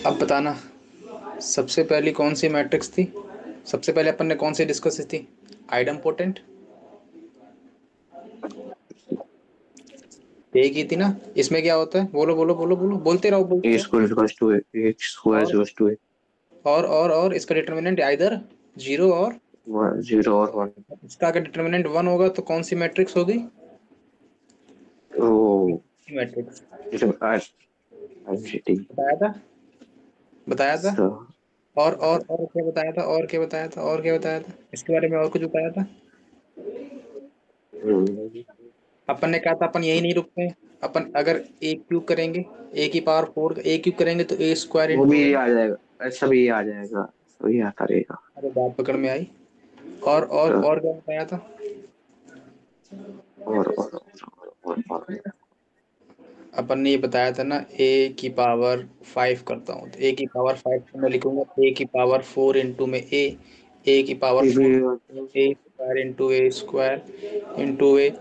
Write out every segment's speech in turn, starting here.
अब बताना, सबसे पहली कौन सी मैट्रिक्स थी? सबसे पहले अपन ने कौन सी डिस्कस की थी? आइडम्पोटेंट यही की थी ना? इसमें क्या होता है? बोलो बोलो बोलो बोलो, बोलते रहो ए बोलते रहो। Square equals to A square और इक्वल्स टू ए और इसका डिटर्मिनेंट आइदर जीरो और 0 और 1। इसका अगर डिटर्मिनेंट वन होगा तो कौन सी मैट्रिक्स होगी? ओ मैट्रिक्स। आइडेंटिटी। बताया था, बताया था। और क्या बताया था? और क्या बताया था? और क्या बताया था इसके बारे में? और कुछ बताया था? अपन ने कहा था अपन यही नहीं रुकते हैं। अपन अगर ए क्यूब करेंगे, ए की पावर फोर, ए क्यूब करेंगे तो ए स्क्वायर वो इंटू भी ए। आ जाएगा, सभी आ जाएगा, सभी आता रहेगा। अरे बात पकड़ में आई। और क्या बताया था? और अपन ने ये बताया था ना, ए की पावर फाइव करता हूँ तो ए की पावर फाइव मैं लिखूंगा ए की पावर फोर इंटू में ए की पावर ये भी फोर ए स्क्वायर इंटू ए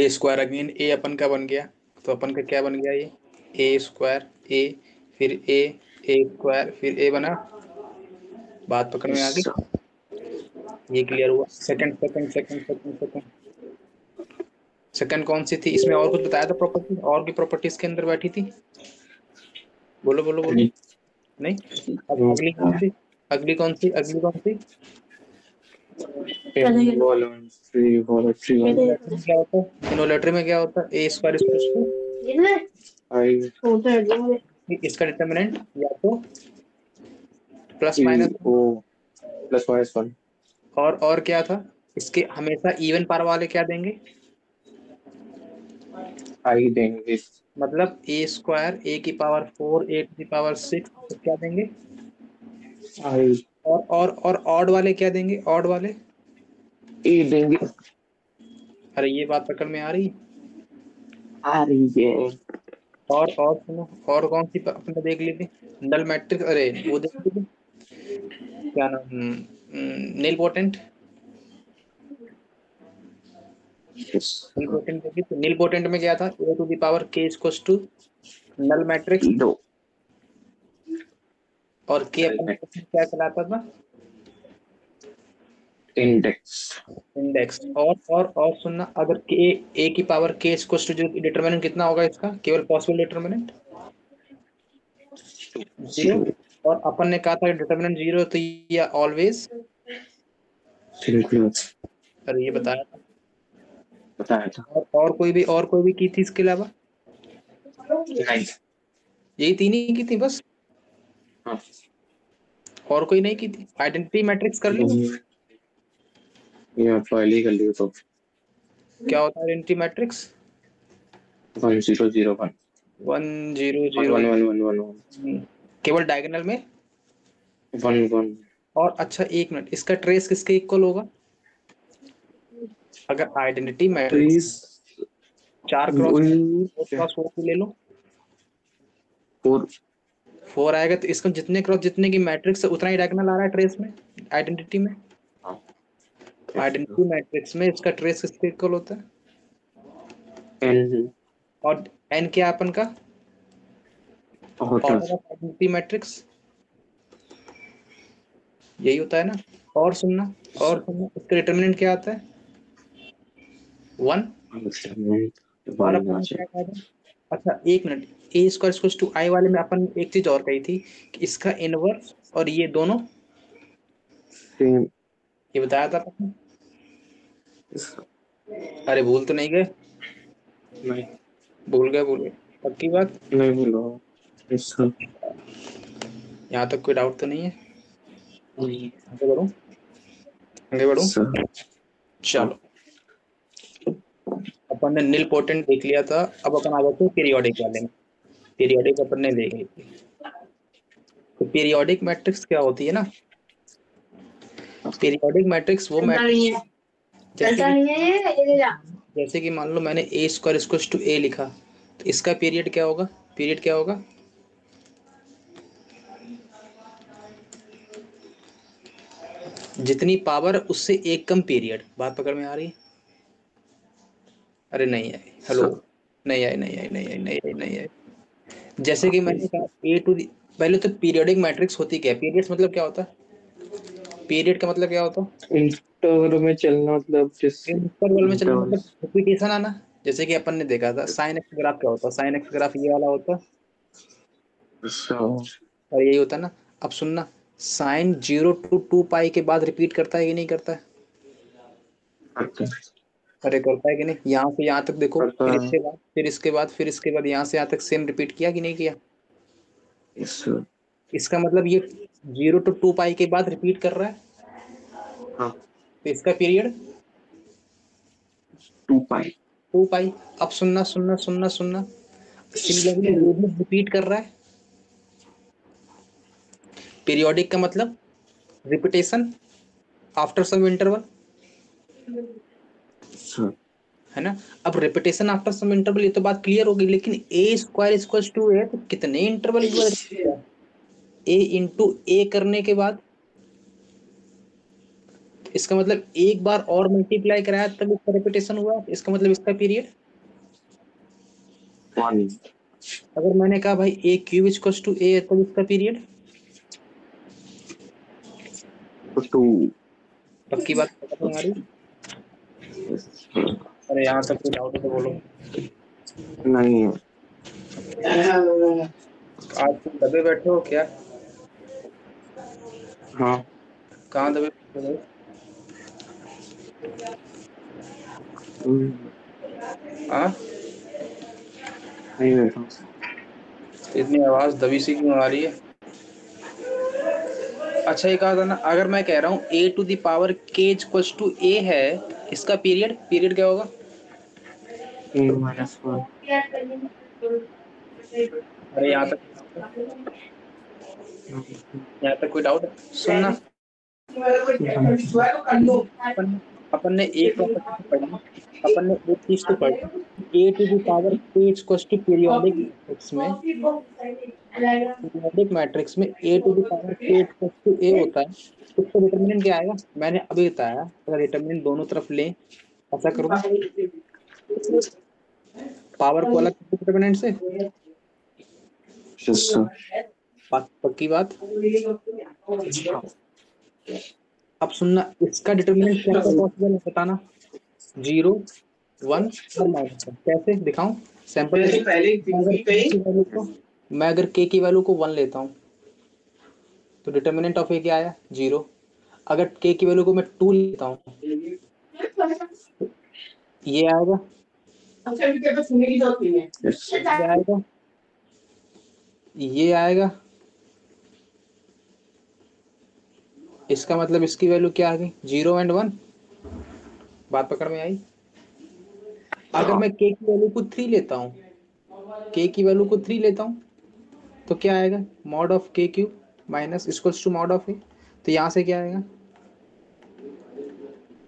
स्क्वायर अगेन ए अपन का बन गया। तो अपन का क्या बन गया ये? ए स्क्वायर ए, फिर ए स्क्वायर, फिर ए बना। बात पकड़ में आ गई? ये क्लियर हुआ। सेकंड सेकंड कौन सी थी इसमें? और कुछ बताया था प्रॉपर्टी? और की प्रॉपर्टीज के अंदर बैठी थी? बोलो बोलो बोलो। नहीं? अब अगली कौन सी? अगली कौन सी? अगली कौन सी? इनोलेटरी में क्या होता है? इनोलेटरी में क्या होता है? ए स्क्वायर इक्वल्स टू इसका डिटर्मिनेंट या तो प्लस माइनस। Plus minus 1। और क्या था? इसके हमेशा इवन पावर वाले क्या देंगे? आई देंगे। मतलब ए स्क्वायर ए की पावर फोर ए टू की पावर सिक्स तो क्या देंगे? आई और ऑड वाले क्या देंगे? ऑड वाले? ए देंगे। अरे ये बात पकड़ में आ रही? आ रही है। और सुनो, और कौन सी अपने देख ली थी? नल मैट्रिक्स, अरे वो देख ली थी, क्या नाम, नील पोटेंट। नील पोटेंट देखी थी? नील पोटेंट में क्या था? ए टू द पावर के इक्वल्स टू नल मैट्रिक्स। दो और के अपन क्या कहलाता था? इंडेक्स। इंडेक्स। और सुनना, अगर के ए की पावर के इक्वल्स टू जो डिटरमिनेंट कितना होगा इसका, केवल पॉसिबल डिटरमिनेंट जीरो। जीरो। और अपन ने कहा था डिटरमिनेंट जीरो तो ये ऑलवेज। अरे ये बताया था। बताया था। और कोई भी की थी इसके अलावा? नहीं। यही तीन ही की थी बस? हाँ। और कोई नहीं की थी? आइडेंटिटी मैट्रिक्स कर ली? ये पहले कर लियो तो क्या होता है identity matrix? 1 0 0 1 one zero 1 zero 1 1 1 1 केवल डायगोनल में। 1 1। और अच्छा एक मिनट, इसका ट्रेस किसके इक्वल होगा? अगर आइडेंटिटी मैट्रिक्स प्लीज। 4 क्रॉस 4 ले लो, फोर। 4 आएगा तो इसका जितने क्रॉस जितने की मैट्रिक्स है उतना ही डायगोनल आ रहा है ट्रेस में, आइडेंटिटी में। आइडेंटिटी मैट्रिक्स में इसका ट्रेस किसके इक्वल होता है? एन और एन क्या है अपन का? Order. Order of identity matrix, यही होता है ना? और सुनना इसका डिटर्मिनेंट क्या आता है? वन। और अपन ने क्या कहा था? अच्छा एक minute, A square equals to I वाले में अपन एक चीज और कही थी कि इसका इनवर्स और ये दोनों, सेम। ये बताया था अपन। अरे भूल तो नहीं गए? नहीं। भूल गए पक्की बात? नहीं बोलो। इसका यहाँ तक कोई डाउट तो नहीं है? नहीं। आगे बढ़ूं? सर। हाँ। चलो, अपन ने नील पोटेंट देख लिया था। अब अपन आ जाते हैं पीरियोडिक वाले में। पीरियोडिक अपन ने देख ली थी। तो पीरियोडिक मैट्रिक्स क्या होती है ना? पीरियोडिक मैट्रिक्स वो मैट्रिक्स जैसे कि मान लो मैंने ए स्क्वायर इक्वल्स टू ए लिखा, तो इसका पीरियड क्या होगा? पीरियड क्या होगा? जितनी पावर उससे एक कम पीरियड। बात पकड़ में आ रही? अरे नहीं आई, हेलो, नहीं आई। जैसे कि मैंने कहा पहले तो पीरियोडिक मैट्रिक्स होती क्या है? पीरियड्स मतलब क्या होता है? पीरियड का मतलब क्या होता है? इंटरवल में चलना, मतलब जिस इंटरवल में चलना मतलब इंटरवल्स। रिपीटेशन आना। जैसे कि अपन ने देखा था साइन एक्स ग्राफ क्या होता है? साइन एक्स ग्राफ ये वाला होता है अच्छा। और यही होता है ना। अब सुनना, साइन 0 to 2 पाई के बाद रिपीट करता है कि नहीं करता है? करता अरे करता है कि नहीं? यहाँ से यहाँ तक देखो, करता फिर है। इसके बाद, फिर इसके बाद, फिर इसके बाद यहाँ से यहाँ तक सेम रिपीट किया कि नहीं किया? इस इसका मतलब ये 0 to 2 पाई के बाद रिपीट कर रहा है, हाँ, तो इसका पीरियड 2 पाई। 2 पाई। अब सुनना सुनना सुनना सुनना, सिमिलरली ये भी रिपीट कर रहा है। पीरियोडिक का मतलब रिपीटेशन आफ्टर सम इंटरवल, अच्छा। है ना। अब रिपीटेशन आफ्टर सम इंटरवल, ये तो बात क्लियर हो गई, लेकिन ए स्क्वायर इक्वल्स टू ए, तो कितने इंटरवल के बाद repeat हुआ? ए इंटू ए करने के बाद, इसका मतलब एक बार और मल्टीप्लाई कराया तब इसका रिपीटेशन हुआ, इसका मतलब इसका पीरियड। 1 अगर मैंने कहा भाई ए क्यूब इक्वल्स टू ए, तब इसका पीरियड। to 2। पक्की बात समझ में आ रही? अरे यहाँ तक कोई डाउट है तो बोलो। नहीं है। आज तुम दबे बैठे हो क्या? हाँ। कहाँ दबे बैठे हो? हम्म, हाँ, नहीं बैठा। इतनी आवाज दबी सी क्यों आ रही है? अच्छा, ये कहा था ना, अगर मैं कह रहा हूँ ए टू द पावर के इक्वल्स टू ए है, इसका पीरियड, पीरियड क्या होगा? A-1। अरे यहाँ तक कोई डाउट है? सुनना, अपन अपन ने एक प्रॉपर्टी तो पढ़ी, अपन ने एक चीज तो पढ़ी, ए टू द पावर के इक्वल्स टू पीरियोडिक मैट्रिक्स में ए टू द पावर के इक्वल्स टू ए होता है। इसका डिटर्मिनेंट क्या आएगा? मैंने अभी बताया, अगर डिटर्मिनेंट दोनों तरफ लें, ऐसा कर दो, पावर को अलग डिटर्मिनेंट से। पक्की बात। अब सुनना, इसका डिटर्मिनेंट क्या क्या पॉसिबल है बताना। 0, 1 और -1, कैसे दिखाऊं? सैंपल मैं अगर के की वैल्यू को 1 लेता हूँ, तो डिटर्मिनेंट ऑफ ए क्या आया? 0। अगर के की वैल्यू को मैं 2 लेता हूँ, ये आएगा, ये आएगा, ये आएगा। इसका मतलब इसकी वैल्यू क्या आ गई? 0 और 1। बात पकड़ में आई? अगर मैं के की वैल्यू को 3 लेता हूँ, के की वैल्यू को 3 लेता हूँ, तो क्या आएगा? मॉड ऑफ के cube minus equals to mod of A. तो यहाँ से क्या आएगा?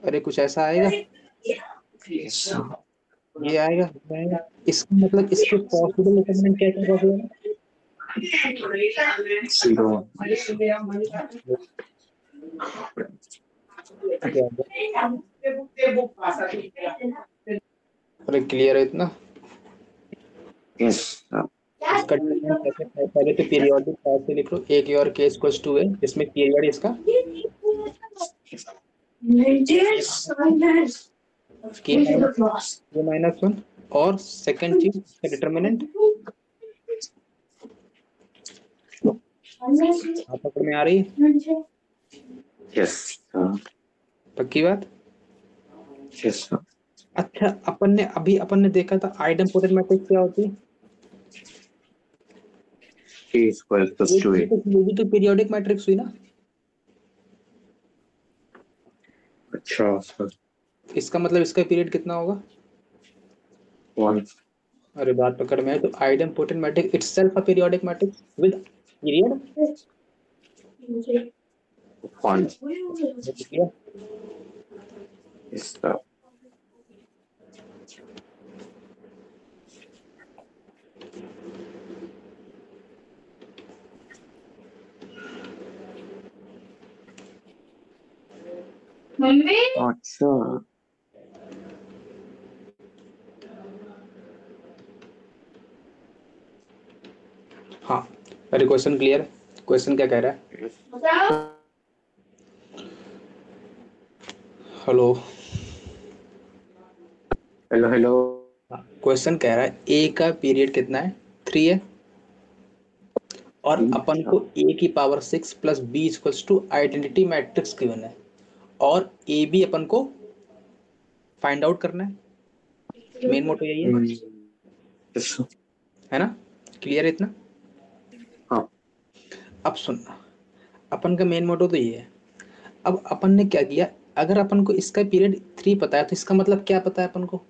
अरे कुछ ऐसा आएगा, ये आएगा, ये आएगा। इसका मतलब इसके पॉसिबल डिटरमिनेंट क्या क्या पॉसिबल है? अरे क्लियर है इतना? इसका डिटरमिनेंट कैसे है? पहले तो पीरियोडिक ऐसे लिख लो, ए की और के इक्वल्स टू ए, इसमें पीरियड इसका के माइनस 1। और सेकंड चीज, इसका डिटरमिनेंट। आप पकड़ में आ रही है? यस। पक्की बात। यस। अच्छा, अपन ने देखा था आइडेम्पोटेंट मैट्रिक्स क्या होती है? A2 ये भी तो पीरियोडिक मैट्रिक्स हुई ना। अच्छा सर। इसका मतलब इसका पीरियड कितना होगा? 1। अरे बात पकड़ में है, तो idempotent matrix itself a periodic matrix with period. 1। Yes, sir. अच्छा। हाँ, अरे क्वेश्चन क्लियर है? क्वेश्चन क्या कह रहा है? हेलो। Hello hello. क्वेश्चन कह रहा है ए का पीरियड कितना है? 3 है। और अपन अच्छा। को ए की power 6 plus B equals to identity matrix given है, और ए बी अपन को फाइंड आउट करना है। मेन मोटो यही है। yes, है ना? क्लियर है इतना? हाँ। अब सुनना, अपन का मेन मोटो तो ये है। अब अपन ने क्या किया, अगर अपन को इसका पीरियड 3 पता है तो इसका मतलब क्या पता है अपन को?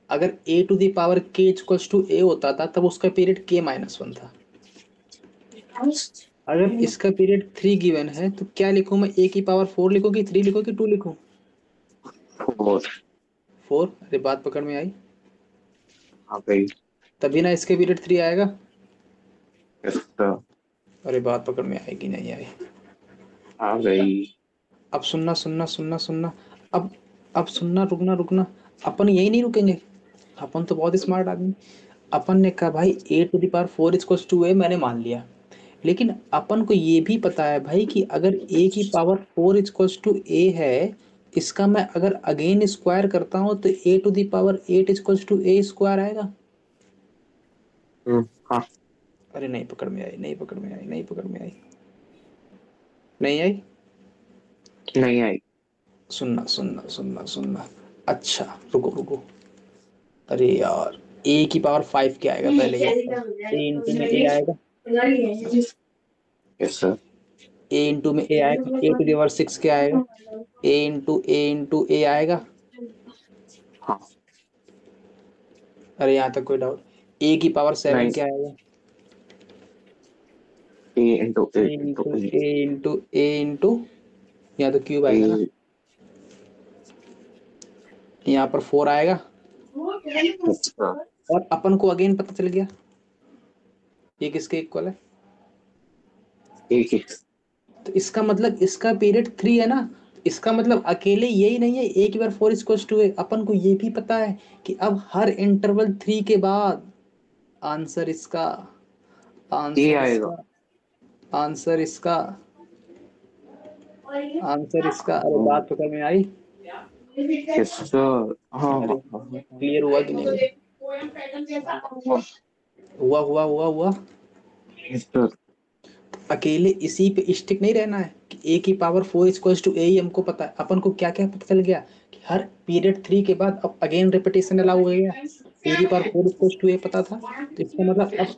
अगर ए टू द पावर के इक्वल्स टू ए होता था तब उसका पीरियड के माइनस 1 था। अगर इसका पीरियड 3 गिवन है तो क्या लिखूं मैं? ए की पावर 4 लिखूं कि 3 लिखूं कि 2 लिखूं? 4। 4। अरे बात पकड़ में आई? आ गई। तभी ना इसके पीरियड 3 आएगा। yes, sir, अरे बात पकड़ में आएगी नहीं आई? आ गई। अब सुनना सुनना सुनना सुनना। अब अब सुनना, रुकना रुकना। अपन यही नहीं रुकेंगे, अपन तो बहुत स्मार्ट आदमी। अपन ने कहा भाई A to the power 4 equals to A मैंने मान लिया, लेकिन अपन को ये भी पता है भाई कि अगर ए की पावर 4 इक्वल्स टू ए है, इसका मैं अगर अगेन स्क्वायर करता हूँ तो A to the power 8 equals to A square आएगा। हाँ। अरे नहीं पकड़ में आई, नहीं पकड़ में आई, नहीं पकड़ में आई, नहीं आई। नहीं आई। सुनना सुनना सुनना सुनना। अच्छा रुको रुको। अरे यार, ए की पावर 5 क्या आएगा पहले ये बताओ? ए इंटू में ए आएगा। Yes sir. ए इंटू में ए आएगा। ए टू द पावर 6 क्या आएगा? ए इंटू ए आएगा। हाँ। अरे यहाँ तक कोई डाउट? ए की पावर 7 नहीं। क्या आएगा? ए इंटू ए ए इंटू इंटू ए इंटू ए इंटू, यहाँ तो क्यूब आएगा ना। ए। यहाँ पर 4 आएगा। अच्छा। और अपन को अगेन पता चल गया ये किसके इक्वल है। एक एक। तो इसका मतलब इसका पीरियड 3 है ना। इसका मतलब अकेले यही नहीं है ए की बार 4 इक्वल्स टू ए, अपन को ये भी पता है कि अब हर इंटरवल 3 के बाद आंसर इसका, ए आंसर आएगा। इसका, आंसर इसका, आंसर इसका। अरे बात पकड़ में आई? Yes sir. हाँ अरे हाँ हाँ क्लियर हुआ कि नहीं? हाँ। हुआ हुआ हुआ हुआ। Yes sir. अकेले इसी पे स्टिक नहीं रहना है कि ए की पावर 4 इक्वल्स टू ए ही हमको पता है। अपन को क्या क्या पता चल गया कि हर पीरियड 3 के बाद अब अगेन रिपीटेशन अलाउ हो गया। ए की पावर 4 इक्वल्स टू ए पता था, तो इसका मतलब अब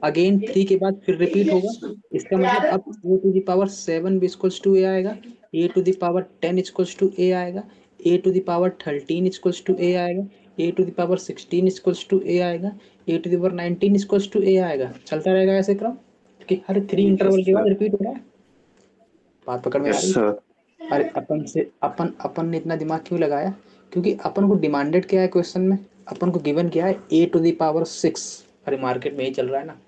अगेन 3 के बाद फिर रिपीट होगा। इसका मतलब अब ए टू द पावर 7 भी इक्वल्स टू ए आएगा, A to the power 10 equals to A आएगा, A to the power 13 equals to A आएगा, A to the power 16 equals to A आएगा, A to the power 19 equals to A आएगा। चलता रहेगा ऐसे क्रम कि हर 3 यस इंटरवल के बाद सर। रिपीट हो रहा है। बात पकड़ में आ यस रही? सर। अरे अपन अपन ने इतना दिमाग क्यों लगाया? क्योंकि अपन को डिमांडेड क्या है क्वेश्चन में? अपन को गिवन क्या है? A to the power 6। अरे मार्केट में ही चल रहा है ना।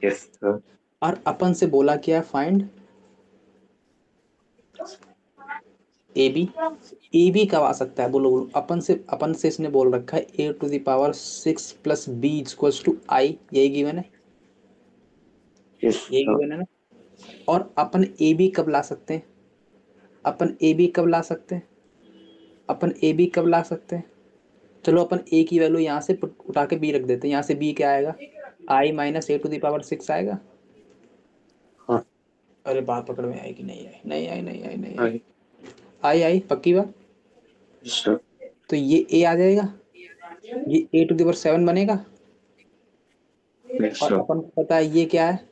Yes sir. और अपन से बोला क्या है? Find A B. A B कब आ सकता है? बोलो बोलो। अपन से इसने बोल रखा है A to the power 6 plus B equals to I, यही गिवन है, यस यही सर। गिवन है ना। और अपन ए बी कब ला सकते हैं? अपन ए बी कब ला सकते हैं? अपन ए बी कब ला सकते हैं? चलो अपन ए की वैल्यू यहाँ से उठा के बी रख देते हैं। यहाँ से बी क्या आएगा? I minus A to the power 6 आएगा। हाँ। अरे बात पकड़ में आएगी? नहीं आई, नहीं आई, नहीं आई, नहीं आई। आई। आई आई पक्की बात। Yes sir. तो ये ए आ जाएगा, ये ए टू द पावर 7 बनेगा। यस और सर। अपन को पता है ये क्या है?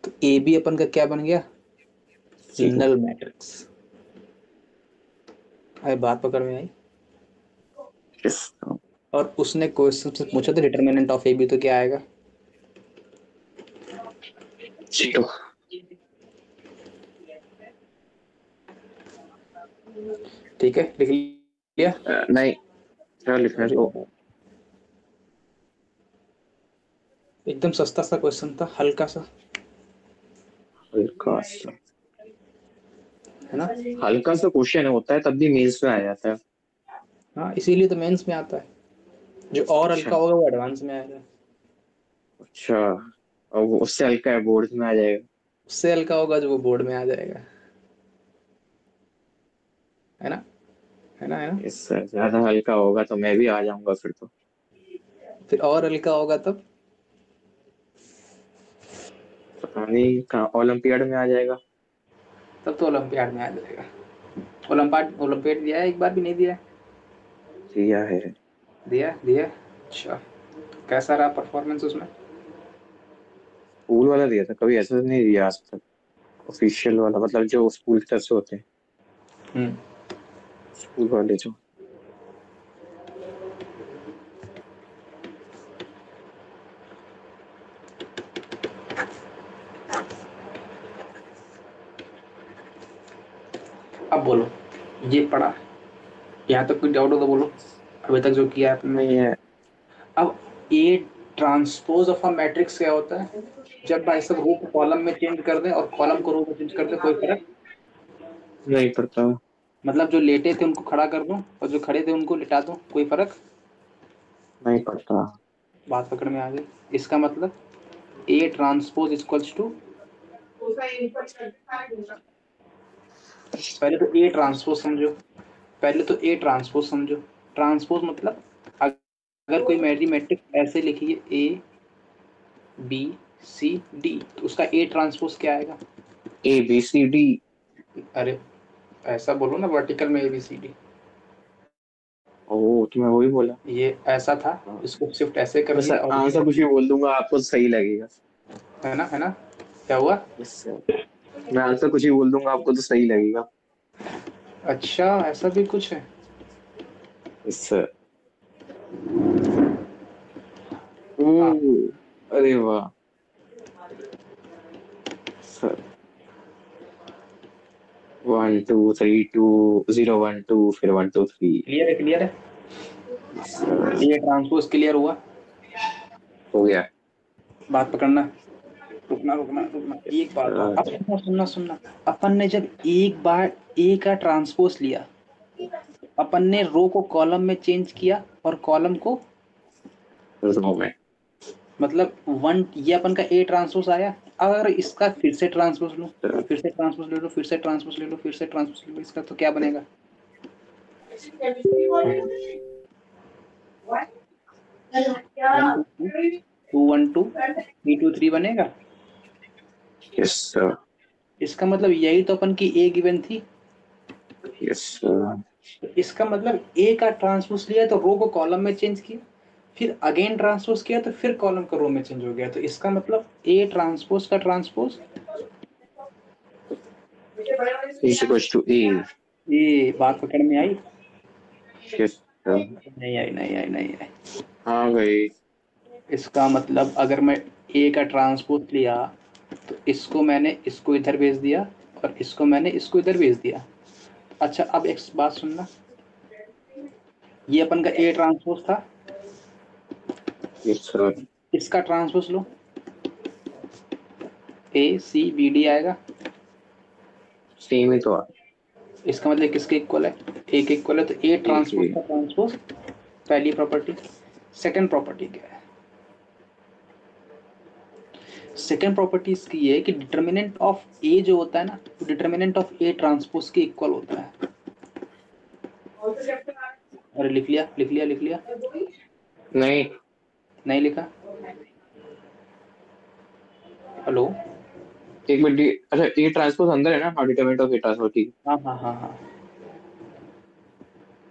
तो ए बी अपन का क्या बन गया? Null matrix. अरे बात पकड़ में आई? Yes sir. और उसने क्वेश्चन से पूछा था डिटरमिनेंट ऑफ ए बी, तो क्या आएगा? 0। ठीक है, लिख लिया? नहीं, क्या लिखना है तो? एकदम सस्ता सा क्वेश्चन था, हल्का सा, हल्का सा। है ना। हल्का सा क्वेश्चन होता है तब भी मेंस में आ जाता है। हाँ, इसीलिए तो मेंस में आता है। जो और अच्छा हल्का होगा वो एडवांस में आएगा। अच्छा, और वो उससे हल्का है बोर्ड में आ जाएगा। उससे हल्का होगा जो वो बोर्ड में आ जाएगा। है ना, है ना, है ना। इससे ज्यादा हल्का होगा तो मैं भी आ जाऊंगा फिर तो। फिर और हल्का होगा तब। पता नहीं कहाँ, ओलंपियाड में आ जाएगा। तब तो ओलंपियाड में आ जाएगा। ओलंपियाड दिया है, एक बार भी नहीं दिया है। दिया है। दिया दिया। अच्छा, कैसा रहा परफॉर्मेंस उसमें? स्कूल वाला दिया था, कभी ऐसा नहीं दिया आज तक। ऑफिशियल वाला मतलब जो स्कूल की तरफ से होते हैं, हम्म। स्कूल वाले जो। अब बोलो, ये पढ़ा, यहाँ तक कोई डाउट हो तो बोलो, अभी तक जो किया है आपने। नहीं है। अब A transpose of a matrix क्या होता है? जब भाई सब रो को कॉलम में चेंज कर दें और कॉलम को रो में चेंज कर दें, कोई फर्क? नहीं पड़ता। मतलब जो लेटे थे उनको खड़ा कर दूं और जो खड़े थे उनको लिटा दूं, कोई फर्क? नहीं पड़ता। बात पकड़ में आ गई। इसका मतलब ए ट्रांसपोज इक्वल्स टू, पहले तो ए ट्रांसपोज समझो, पहले तो ए ट्रांसपोज समझो। ट्रांसपोज मतलब अगर कोई मेरी मैट्रिक्स ऐसे लिखिए ए बी सी डी, तो उसका ए ट्रांसपोज क्या आएगा? A B C D. अरे ऐसा बोलो ना, वर्टिकल में ए बी सी डी। ओ तो मैं वही बोला। ये ऐसा था, हाँ। इसको शिफ्ट ऐसे कर बस दिया और आंसर कुछ भी बोल दूंगा आपको सही लगेगा। है ना, है ना। क्या हुआ? बस मैं आंसर कुछ भी बोल दूंगा आपको तो सही लगेगा। अच्छा, ऐसा भी कुछ है। इससे ओ, हाँ, अरे वाह सर। 1 2 3 2 0 1 2 फिर 1 2 3। क्लियर है, क्लियर है। सर ये ट्रांसपोज क्लियर हुआ। हो गया। बात पकड़ना, रुकना रुकना रुकना, एक बात और, अब सर सुनना सुनना सुनना। अपन ने जब एक बार ए का ट्रांसपोज लिया, अपन ने रो को कॉलम में चेंज किया और कॉलम को, रो में। मतलब वन, ये अपन का ए ट्रांसपोज आया। अगर इसका फिर से ट्रांसपोज लो, फिर से ट्रांसपोज ले लो, फिर से ट्रांसपोज ले लो, फिर से ट्रांसपोज ले लो, इसका तो क्या बनेगा? 1 2 2 2 1 2 3 2 3 बनेगा। Yes sir. इसका मतलब यही तो अपन की ए गिवन थी। Yes sir. तो इसका मतलब ए का ट्रांसपोज लिया तो रो को कॉलम में चेंज किया, फिर अगेन ट्रांसपोज किया तो फिर कॉलम का रो में चेंज हो गया, तो इसका मतलब ए ट्रांसपोज का ट्रांसपोज। इज इक्वल टू ए। ये बात पकड़ में आई? Yes sir. नहीं आई, नहीं आई, नहीं आई। हाँ गई। इसका मतलब अगर मैं ए का ट्रांसपोज लिया तो इसको मैंने इसको इधर भेज दिया और इसको मैंने इसको इधर भेज दिया। अच्छा, अब एक बात सुनना, ये अपन का ए ट्रांसपोज था, यस सर। इसका ट्रांसपोज लो, ए सी बी डी आएगा। सेम ही तो आ। इसका मतलब किसके इक्वल है? ए के इक्वल है, तो ए ए ट्रांसपोज के। का ट्रांसपोज, पहली प्रॉपर्टी। सेकंड प्रॉपर्टी क्या है? सेकंड प्रॉपर्टी इसकी ये है कि डिटर्मिनेंट ऑफ ए जो होता है ना, वो डिटर्मिनेंट ऑफ ए ट्रांसपोज के इक्वल होता है। अरे लिख लिया, लिख लिया, लिख लिया। नहीं। नहीं लिखा? हेलो। एक मिनट अच्छा ये ट्रांसपोज अंदर है ना, हाँ डिटरमिनेंट ऑफ ए ट्रांसपोज ठीक। हाँ हाँ हाँ हाँ।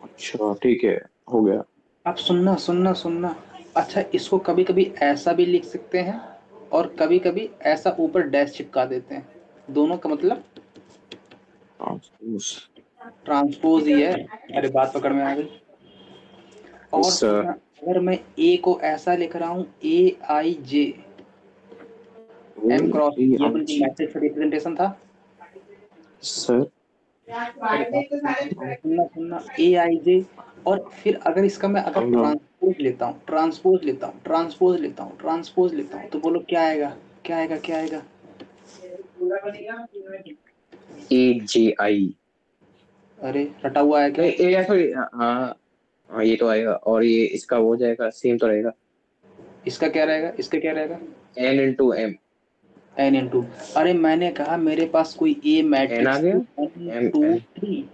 अच्छा ठीक है, हो गया। अब सुनना सुनना सुनना। अच्छा, इसको कभी कभी ऐसा भी लिख सकते हैं और कभी कभी ऐसा ऊपर डैश चिपका देते हैं, दोनों का मतलब ट्रांसपोज। ट्रांसपोज ही है। अरे बात पकड़ में आ गई। और यस सर। सुनना, अगर मैं ए को ऐसा लिख रहा हूँ ए I J O M cross, ए ये आई अपन की जी। मैट्रिक्स रिप्रेजेंटेशन था। सर अरे बात सुनना सुनना, ए आई जे, और फिर अगर इसका मैं अगर हम लोग ट्रांसपोज लेता हूँ, ट्रांसपोज लेता हूँ, ट्रांसपोज लेता हूँ, ट्रांसपोज लेता हूँ, तो बोलो क्या आएगा? क्या आएगा, क्या आएगा? ए जे आई। अरे रटा हुआ है क्या? नहीं ए या फिर हाँ। हाँ ये तो आएगा, और ये इसका हो जाएगा, सेम तो रहेगा। इसका क्या रहेगा, इसका क्या रहेगा? n into m. N into, अरे मैंने कहा मेरे पास कोई ए n आ मैट्रिक्स गया, one m to n। Three,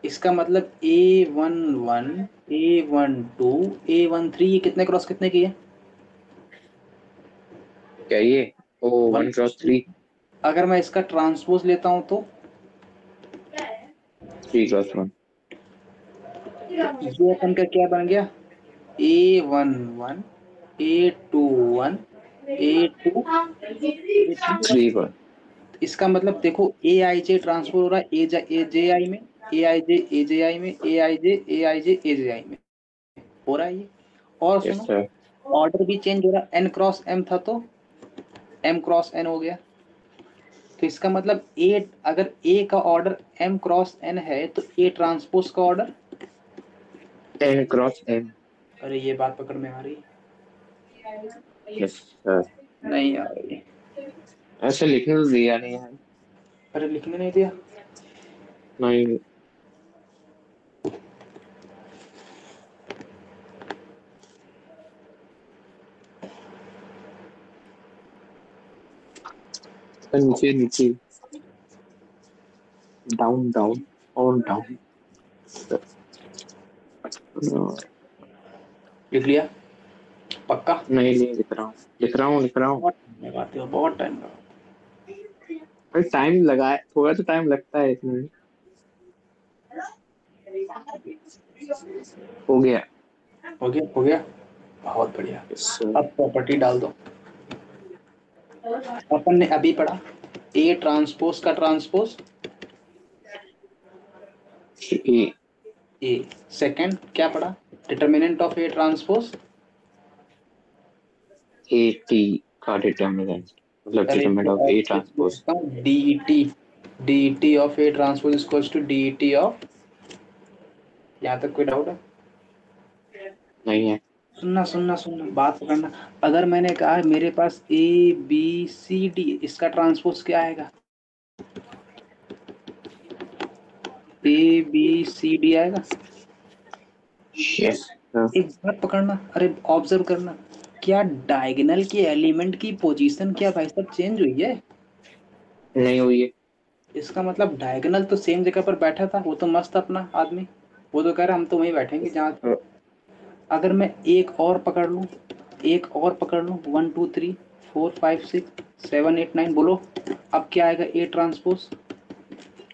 इसका मतलब A11 A12 A13, ये कितने क्रॉस कितने की है? क्या ये? ओ, वन। 1 क्रॉस 3। अगर मैं इसका ट्रांसपोज लेता हूं तो 3 क्रॉस 1। ये अपन का क्या बन गया? A11 A21 A2 A3। 3 पर। इसका मतलब देखो ए आई जे ट्रांसफर हो रहा है ए जे आई में, ए जे आई में, ए आई जे आई में हो रहा है ये। और यस सुनो, सर। ऑर्डर भी चेंज हो रहा है, एन क्रॉस एम था तो एम क्रॉस एन हो गया। तो इसका मतलब ए, अगर ए का ऑर्डर एम क्रॉस एन है तो ए ट्रांसपोज का ऑर्डर, 10 क्रॉस 10। अरे ये बात पकड़ में आ रही? Yes sir. नहीं आ रही। ऐसे लिखने तो दिया नहीं है। अरे लिखने नहीं दिया। नहीं। सर नीचे नीचे, डाउन डाउन और डाउन। लिख लिया पक्का? नहीं नहीं, लिख रहा हूँ लिख रहा हूँ लिख रहा हूँ। बहुत टाइम लगाते हो, बहुत टाइम लगा। भाई टाइम लगाए, थोड़ा तो टाइम लगता है इसमें। हो गया। हो गया, हो गया, बहुत बढ़िया। Yes sir. अब प्रॉपर्टी डाल दो। अपन ने अभी पढ़ा ए ट्रांसपोज का ट्रांसपोज ए। ए। सेकंड क्या पढ़ा? Determinant of A transpose. A T का डिटर्मिनेंट, मतलब अरे determinant of A transpose. DET, DET of A transpose equals to DET of, यहाँ तक कोई डाउट है? नहीं है। सुनना सुनना सुनना, बात पकड़ना। अगर मैंने कहा मेरे पास ए बी सी डी, इसका ट्रांसपोज क्या आएगा? ए बी सी डी आएगा। Yes sir. एक बात पकड़ना, अरे ऑब्जर्व करना, क्या डायगोनल के एलिमेंट की पोजीशन क्या भाई साहब चेंज हुई है? नहीं हुई है। इसका मतलब डायगोनल तो सेम जगह पर बैठा था, वो तो मस्त अपना आदमी, वो तो कह रहा हम तो वहीं बैठेंगे जहाँ। अगर मैं एक और पकड़ लूँ, एक और पकड़ लूँ, 1 2 3 4 5 6 7 8 9, बोलो अब क्या आएगा ए ट्रांसपोज?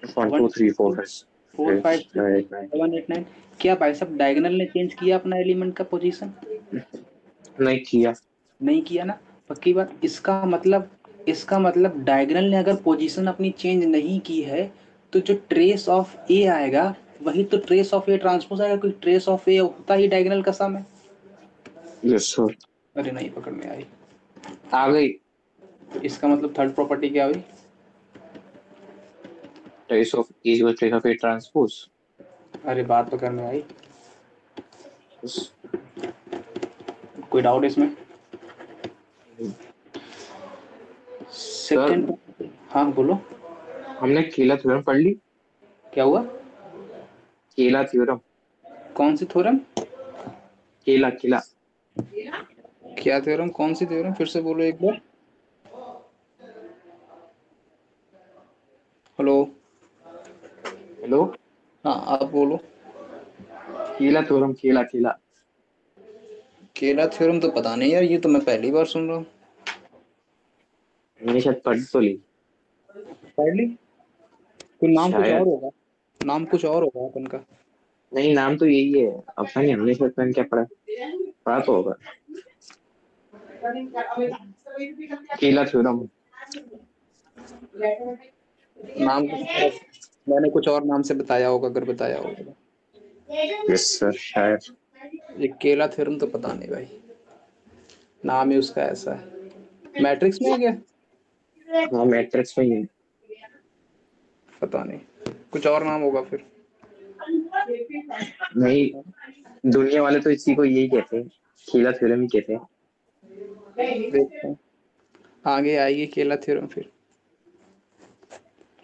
1 1 2 3 4 4 5 6 5 6 7 8 9। क्या भाई साहब डायगोनल ने चेंज किया अपना एलिमेंट का पोजीशन? नहीं किया। नहीं किया ना, पक्की बात। इसका मतलब डायगोनल ने अगर पोजीशन अपनी चेंज नहीं की है तो जो ट्रेस ऑफ ए आएगा वही तो ट्रेस ऑफ ए ट्रांसपोज आएगा, क्योंकि ट्रेस ऑफ ए होता ही डायगोनल का सम है। Yes sir. अरे नहीं पकड़ में आई। आ गई। इसका मतलब थर्ड प्रॉपर्टी क्या हुई? Trace of A equal trace of A transpose. अरे बात पकड़ में आई, यस। कोई डाउट इसमें? सर सेकंड, हाँ बोलो। हमने केला थ्योरम पढ़ ली। क्या हुआ? केला थ्योरम। कौन सी थ्योरम? केला केला। क्या थ्योरम, कौन सी थ्योरम, फिर से बोलो एक बार। हेलो। हेलो। हाँ आप बोलो। केला थ्योरम, केला केला। केला थ्योरम तो पता नहीं यार, ये तो मैं पहली बार सुन रहा हूँ। मैंने शायद पढ़ तो ली। पढ़ ली? कोई नाम कुछ और शायद। होगा, नाम कुछ और होगा अपन का। नहीं, नाम तो यही है। अब नहीं, हमने शायद मैंने क्या पढ़ा, पढ़ा तो होगा। केला थ्योरम। नाम कुछ और, मैंने कुछ और नाम से बताया होगा अगर बताया होगा तो। यस सर, शायद। ये केला थ्योरम तो पता नहीं भाई, नाम ही उसका ऐसा है। मैट्रिक्स में है क्या? हाँ मैट्रिक्स में ही है। पता नहीं, कुछ और नाम होगा फिर। नहीं, दुनिया वाले तो इसी को यही कहते हैं, केला थ्योरम ही कहते हैं। देखते हैं आगे आएगी केला थ्योरम फिर।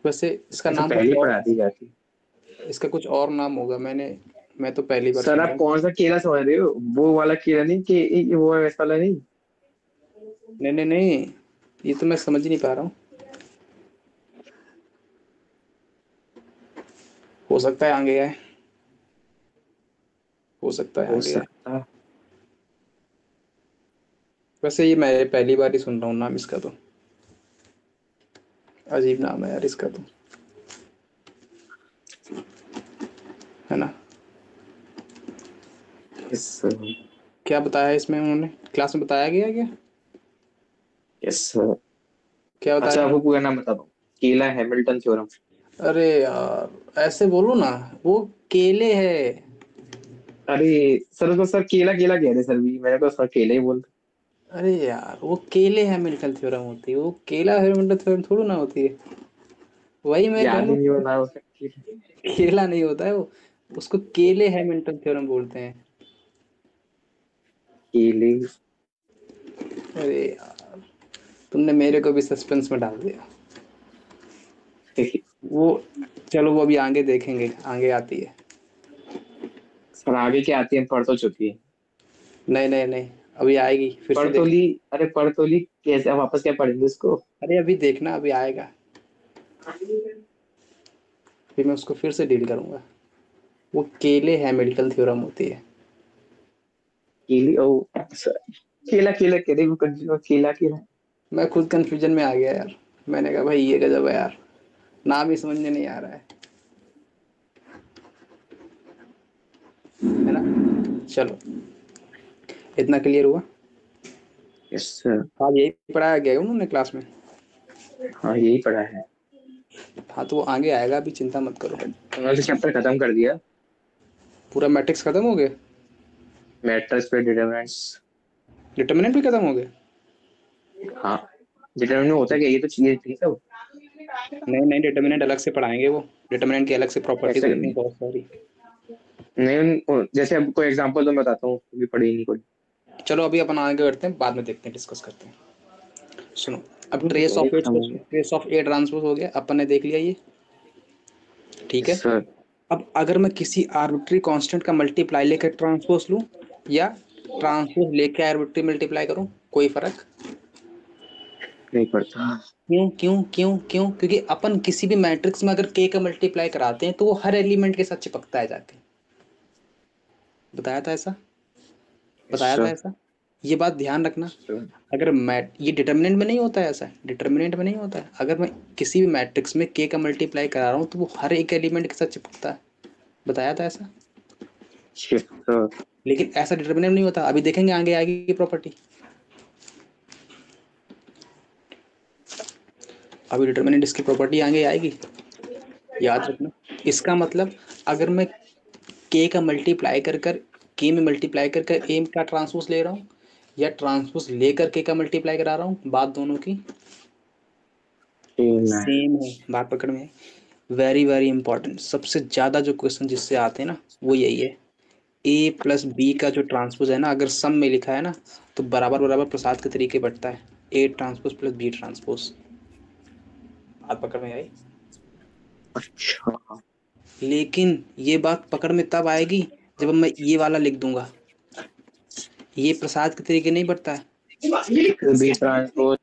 वैसे इसका ये तो नाम पहले कुछ ही और, पढ़ा दी जाती। इसका कुछ और नाम होगा, मैंने मैं तो पहली बार सर सुन रहा आप हूँ। कौन सा केला समझ रहे हो? वो वाला केला नहीं कि वो है वैसा वाला नहीं। नहीं नहीं नहीं, ये तो मैं समझ ही नहीं पा रहा हूँ। हो सकता है आगे आए, हो सकता है हो आगे आए। सकता है। वैसे ये मैं पहली बार ही सुन रहा हूँ नाम इसका तो। अजीब नाम है यार इसका तो, है ना। यस। क्या बताया इसमें उन्होंने, क्लास में बताया गया क्या? यस। क्या अच्छा बताया? आपको पूरा नाम बता दूं। केला हैमिल्टन थ्योरम। अरे यार ऐसे बोलो ना, वो केले है। अरे सर उसको सर केला केला कह रहे सर भी, मैंने तो सर केला ही बोल। अरे यार वो केले हैमिल्टन थ्योरम होती है, वो केला हैमिल्टन थ्योरम थोड़ी ना होती है। वही मैं कह याद रहा ही नहीं हूँ, बना उसका केला। केला नहीं होता है वो, उसको केले हैमिल्टन थ्योरम बोलते हैं। केले। अरे यार, तुमने मेरे को भी सस्पेंस में डाल दिया। वो, चलो वो अभी आगे देखेंगे, आगे आती है। सर आगे क्या आती है, पढ़ तो चुकी है। नहीं नहीं नहीं, अभी आएगी फिर से पढ़ तो देख। ली। अरे पढ़ तो ली, कैसे अब वापस क्या पढ़ेंगे उसको? अरे अभी देखना, अभी आएगा, फिर मैं उसको फिर से डील करूंगा। वो केले हैमिल्टन थ्योरम होती है। केली ओ सर। केला केला कह रहे वो केला केला। मैं खुद कंफ्यूजन में आ गया यार। मैंने कहा भाई ये गजब है यार, नाम ही समझ में नहीं आ रहा है ना। चलो, इतना क्लियर हुआ। Yes sir. आज यही पढ़ाया गया है उन्होंने क्लास में। हाँ यही पढ़ा है। हाँ तो वो आगे आएगा, अभी चिंता मत करो। उन्होंने चैप्टर खत्म कर दिया। पूरा मैट्रिक्स खत्म हो गया? मैट्रिक्स पे डिटरमिनेंट्स। डिटर्मिनेंट भी खत्म हो गए? हाँ। डिटरमिनेंट होता क्या, ये तो चाहिए थी सब। नहीं नहीं, डिटर्मिनेंट अलग से पढ़ाएंगे वो। डिटर्मिनेंट की अलग से प्रॉपर्टीज ऐसे होती हैं बहुत सारी। नहीं जैसे अब कोई एग्जांपल तो मैं बताता हूँ, भी पढ़ी नहीं कोई। चलो अभी अपन आगे करते हैं, बाद में देखते हैं, डिस्कस करते हैं। सुनो, अब अभी तो ट्रेस वही ऑफ ए, खत्म हो गया। ट्रेस ऑफ ए ट्रांसपोज हो गया, अपन ने देख लिया ये। ठीक यस है। सर। अब अगर मैं किसी आर्बिट्री कांस्टेंट का मल्टीप्लाई लेकर ट्रांसपोज लूं, या ट्रांसपोज लेके आर्बिट्री मल्टीप्लाई करूं, कोई फर्क? नहीं पढ़ता। क्यों क्यों क्यों क्यों? क्योंकि अपन किसी भी मैट्रिक्स में अगर के का मल्टीप्लाई कराते हैं तो वो हर एलिमेंट के साथ चिपकता है जाके। बताया था ऐसा, यस बताया था सर। ऐसा। ये बात ध्यान रखना। अगर मैट ये डिटर्मिनेंट में नहीं होता है, ऐसा डिटर्मिनेंट में नहीं होता है। अगर मैं किसी भी मैट्रिक्स में के का मल्टीप्लाई करा रहा हूँ तो वो हर एक एलिमेंट के साथ चिपकता है। बताया था ऐसा। Yes sir. लेकिन ऐसा डिटर्मिनेंट नहीं होता, अभी देखेंगे आगे आएगी प्रॉपर्टी। अभी डिटर्मिनेंट इसकी प्रॉपर्टी आगे आएगी, याद रखना। इसका मतलब अगर मैं के का मल्टीप्लाई कर कर के में मल्टीप्लाई कर कर एम का ट्रांसपोज ले रहा हूँ, या ट्रांसपोज लेकर के का मल्टीप्लाई करा रहा हूँ, बात दोनों की सेम है। सेम है। बात पकड़ में है। वेरी वेरी इंपॉर्टेंट, सबसे ज़्यादा जो क्वेश्चन जिससे आते हैं ना वो यही है। ए प्लस बी का जो ट्रांसपोज है ना, अगर सम में लिखा है ना, तो बराबर बराबर प्रसाद के तरीके बढ़ता है। A transpose plus B transpose. बात पकड़ में आई? अच्छा। लेकिन ये बात पकड़ में तब आएगी जब मैं ये वाला लिख दूंगा। ये प्रसाद के तरीके नहीं बढ़ता है। B transpose.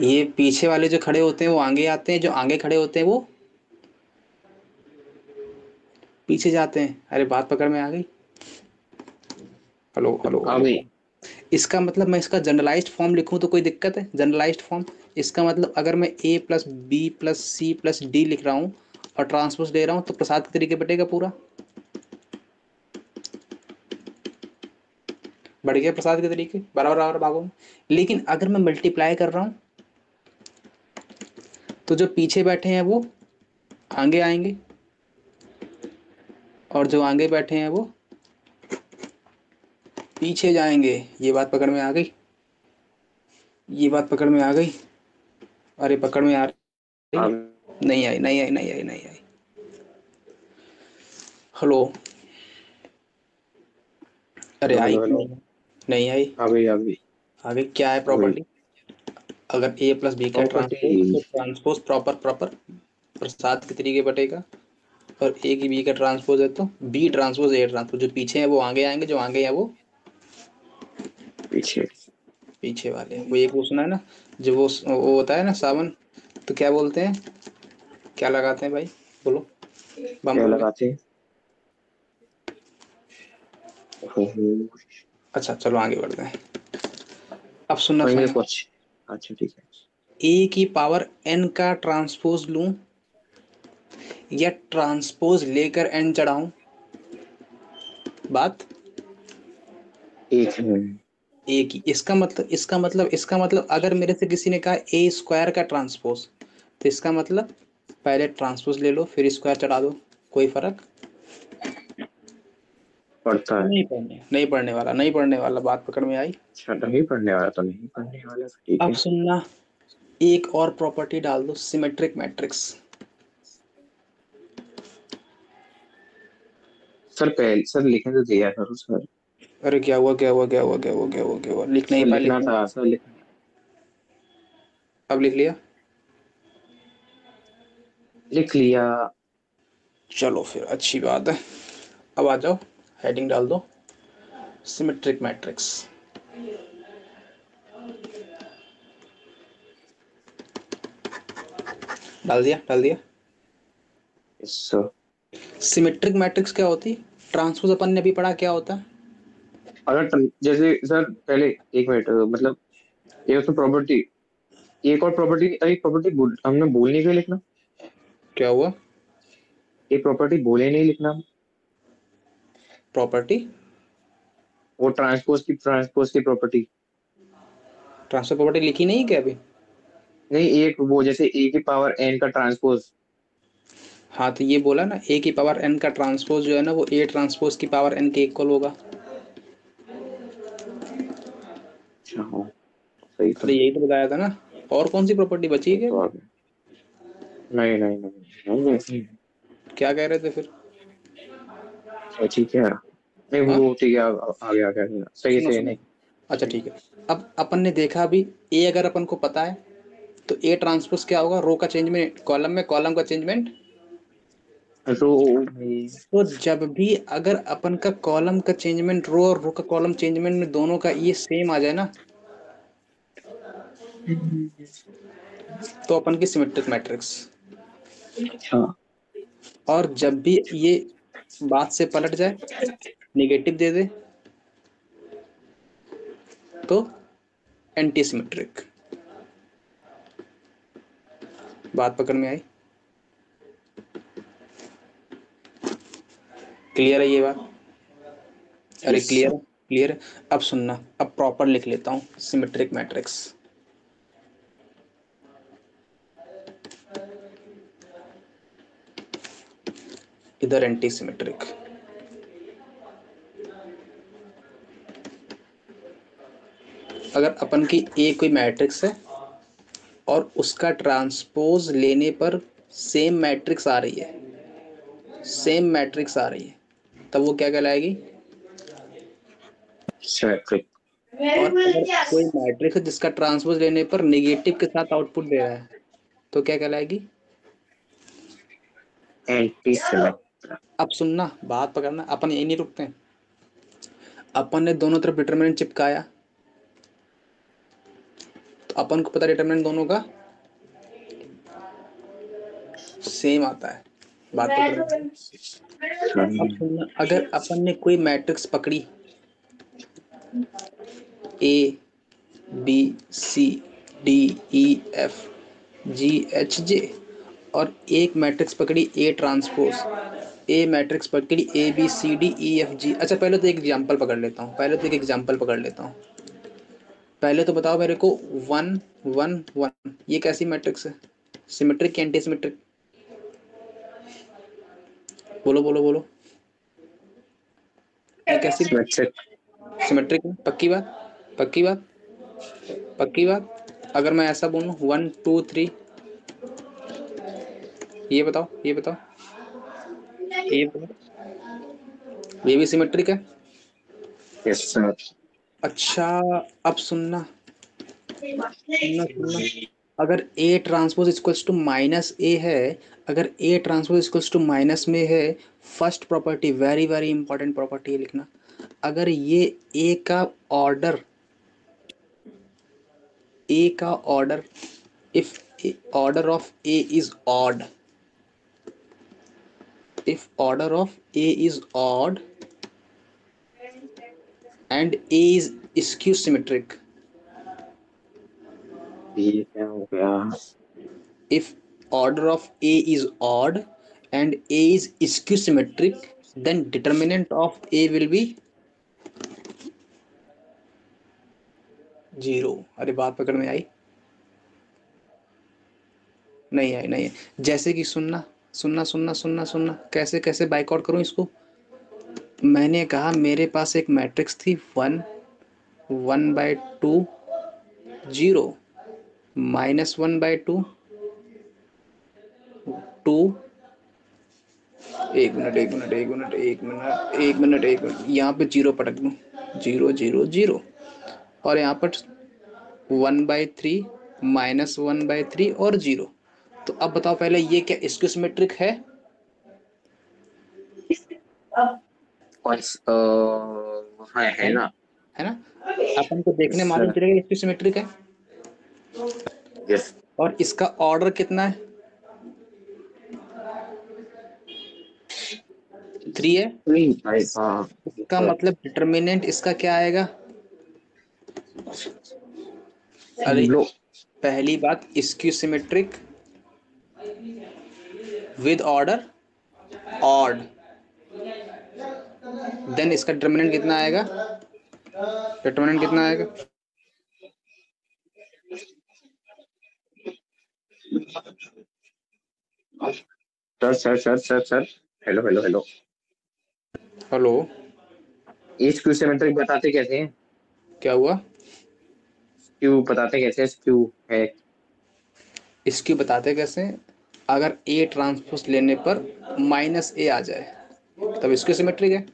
ये पीछे वाले जो खड़े होते हैं वो आगे आते हैं, जो आगे खड़े होते हैं वो पीछे जाते हैं। अरे बात पकड़ में आ गई? हेलो हेलो आ हेलो। गई। इसका मतलब मैं इसका जनरलाइज्ड फॉर्म लिखूं तो कोई दिक्कत है? जनरलाइज्ड फॉर्म, इसका मतलब अगर मैं A plus B plus C plus D लिख रहा हूँ और ट्रांसपोज ले रहा हूँ तो प्रसाद के तरीके बटेगा पूरा। बढ़ गया प्रसाद के तरीके बराबर बराबर भागों में। लेकिन अगर मैं मल्टीप्लाई कर रहा हूँ तो जो पीछे बैठे हैं वो आगे आएंगे, और जो आगे बैठे हैं वो पीछे जाएंगे। ये बात पकड़ में आ गई? ये बात पकड़ में आ गई? अरे पकड़ में आ रही आ है? नहीं आई नहीं आई नहीं आई नहीं आई। हेलो। अरे हेलो आई हेलो कि हेलो। नहीं? नहीं आई। आ गई आ गई। आगे क्या है आ गई प्रॉपर्टी? अगर ए प्लस बी का प्रॉपर्टी। ट्रांसपोज, तो ट्रांसपोज प्रॉपर प्रॉपर प्रसाद के तरीके बटेगा। और ए की बी का ट्रांसपोज है तो बी ट्रांसपोज ए ट्रांसपोज, जो पीछे है वो आगे आएंगे, जो आगे है वो पीछे। पीछे वाले। वो एक वो सुना है ना, जो वो होता है ना सावन, तो क्या बोलते हैं, क्या लगाते हैं भाई, बोलो, बम क्या बोले। लगाते हैं? ओहो, अच्छा चलो आगे बढ़ते हैं। अब सुनना भाई मेरे सुनना, को अच्छी। अच्छा ठीक है। ए की पावर एन का ट्रांसपोज लूं या ट्रांसपोज लेकर एन चढ़ाऊं, बात एक मिनट। ए की। इसका मतलब अगर मेरे से किसी ने कहा ए स्क्वायर का ट्रांसपोज, तो इसका मतलब पहले ट्रांसपोज ले लो फिर स्क्वायर चढ़ा दो, कोई फर्क पढ़ता है। नहीं पढ़ने वाला, नहीं पढ़ने वाला, बात पकड़ में आई। अच्छा, नहीं पढ़ने वाला तो नहीं पढ़ने वाला, ठीक अब है। सुनना, एक और प्रॉपर्टी डाल दो, सिमेट्रिक मैट्रिक्स। सर पहले सर लिखने तो दिया करो सर। अरे क्या हुआ क्या हुआ क्या हुआ क्या हुआ क्या हुआ क्या हुआ, लिख नहीं सर पाए, लिखना था, सर लिखना। अब लिख लिया। लिख लिया। चलो फिर अच्छी बात है। अब आ जाओ, हेडिंग डाल दो, सिमेट्रिक मैट्रिक्स। डाल दिया डाल दिया। Yes sir. सिमेट्रिक मैट्रिक्स क्या होती है, ट्रांसपोज अपन ने अभी पढ़ा क्या होता है। अगर जैसे सर पहले एक मिनट, मतलब ये तो प्रॉपर्टी, एक और प्रॉपर्टी, एक प्रॉपर्टी हमने बोलने के लिए लिखना। क्या हुआ, एक प्रॉपर्टी बोले नहीं लिखना। प्रॉपर्टी, वो ट्रांसपोज की प्रॉपर्टी। ट्रांसफर प्रॉपर्टी लिखी नहीं है क्या अभी। नहीं, एक वो जैसे ए की पावर एन का ट्रांसपोज। हाँ तो ये बोला ना, ए की पावर एन का ट्रांसपोज जो है ना वो ए ट्रांसपोज की पावर एन के इक्वल होगा। अच्छा हाँ, सही अरे था। यही तो बताया था ना, और कौन सी प्रॉपर्टी बची है वो क्या तो अभी? आ गया। नहीं नहीं नहीं नहीं नहीं, क्या कह रहे थे फिर। अच्छा ठीक है। नहीं हाँ वो ठीक है, आ गया सही सुनो से सुनो, नहीं। अच्छा ठीक है। अब अपन ने देखा अभी, ए अगर अपन को पता है तो ए ट्रांसपोज क्या होगा, रो का चेंजमेंट कॉलम में, कॉलम का चेंजमेंट। रो। तो जब भी अगर अपन का कॉलम का चेंजमेंट रो और रो का कॉलम चेंजमेंट में दोनों का ये सेम आ जाए ना, तो अपन की सिमेट्रिक मैट्रिक्स। अच्छा। और जब भी ये बात से पलट जाए, निगेटिव दे दे, तो एंटी सिमेट्रिक। बात पकड़ में आई, क्लियर है ये बात। अरे यस क्लियर सर। है क्लियर है। अब सुनना, अब प्रॉपर लिख लेता हूँ सिमेट्रिक मैट्रिक्स। इधर एंटी सिमेट्रिक। अगर अपन की ए कोई मैट्रिक्स है और उसका ट्रांसपोज लेने पर सेम मैट्रिक्स आ रही है, सेम मैट्रिक्स आ रही है, तब वो क्या कहलाएगी। सिमेट्रिक। और अगर कोई मैट्रिक्स है जिसका ट्रांसपोज लेने पर नेगेटिव के साथ आउटपुट दे रहा है, तो क्या कहलाएगी। Anti symmetric. अब सुनना, बात पकड़ना, अपन यही नहीं रुकते हैं। अपन ने दोनों तरफ डिटरमिनेंट चिपकाया, तो अपन को पता डिटरमिनेंट दोनों का सेम आता है। बात पकड़ में आई? अब सुनना, अगर अपन ने कोई मैट्रिक्स पकड़ी, A B C D E F G H J, और एक मैट्रिक्स पकड़ी ए ट्रांसपोज, ए मैट्रिक्स पकड़ी A B C D E F G. अच्छा पहले तो एक एग्जांपल पकड़ लेता हूँ, पहले तो एक एग्जांपल पकड़ लेता हूँ। पहले तो बताओ मेरे को, वन वन वन ये कैसी मैट्रिक्स है, सिमेट्रिक या एंटी सिमेट्रिक, बोलो बोलो बोलो, ये कैसी। सिमेट्रिक। सिमेट्रिक है, पक्की बात, पक्की बात, पक्की बात। अगर मैं ऐसा बोलूँ वन टू थ्री, ये बताओ ये बताओ, ये बताओ, ये भी सिमेट्रिक है। Yes sir. अच्छा अब सुनना, सुनना सुनना, अगर A transpose equals to minus A है, अगर A transpose equals to minus में है, first property, very very important property है लिखना, अगर ये ए का ऑर्डर, ए का order, if order of A is odd, if order of a is odd and a is skew symmetric, ये क्या हो गया? if order of a is odd and a is skew symmetric, then determinant of a will be 0। अरे बात पकड़ में आई? नहीं आई, नहीं है। जैसे कि सुनना सुनना सुनना सुनना सुनना, कैसे कैसे बाइकआउट करूं इसको। मैंने कहा मेरे पास एक मैट्रिक्स थी 1 1/2 0 -1/2 2। एक मिनट एक मिनट एक मिनट एक मिनट एक मिनट एक मिनट, यहाँ पे जीरो पटक दूँ, 0 0 0, और यहाँ पर 1/3 -1/3 और 0। तो अब बताओ पहले ये क्या स्क्यू सिमेट्रिक है? और हाँ है ना? है ना? अपन को देखने मालूम सर चलेगा स्क्यू सिमेट्रिक है। यस। और इसका ऑर्डर कितना है? 3 है। नहीं भाई, हाँ इसका मतलब डिटर्मिनेंट इसका क्या आएगा? अरे लो। पहली बात, skew symmetric with order odd, then इसका डिटर्मिनेंट कितना आएगा? डिटर्मिनेंट कितना आएगा? Sir hello hello hello. Hello, ये स्क्यू सिमेट्रिक बताते कैसे हैं? क्या हुआ? स्क्यू बताते कैसे हैं? स्क्यू है। इसकी बताते कैसे? अगर ए ट्रांसपोज लेने पर माइनस ए आ जाए तब इसकी सिमेट्रिक है।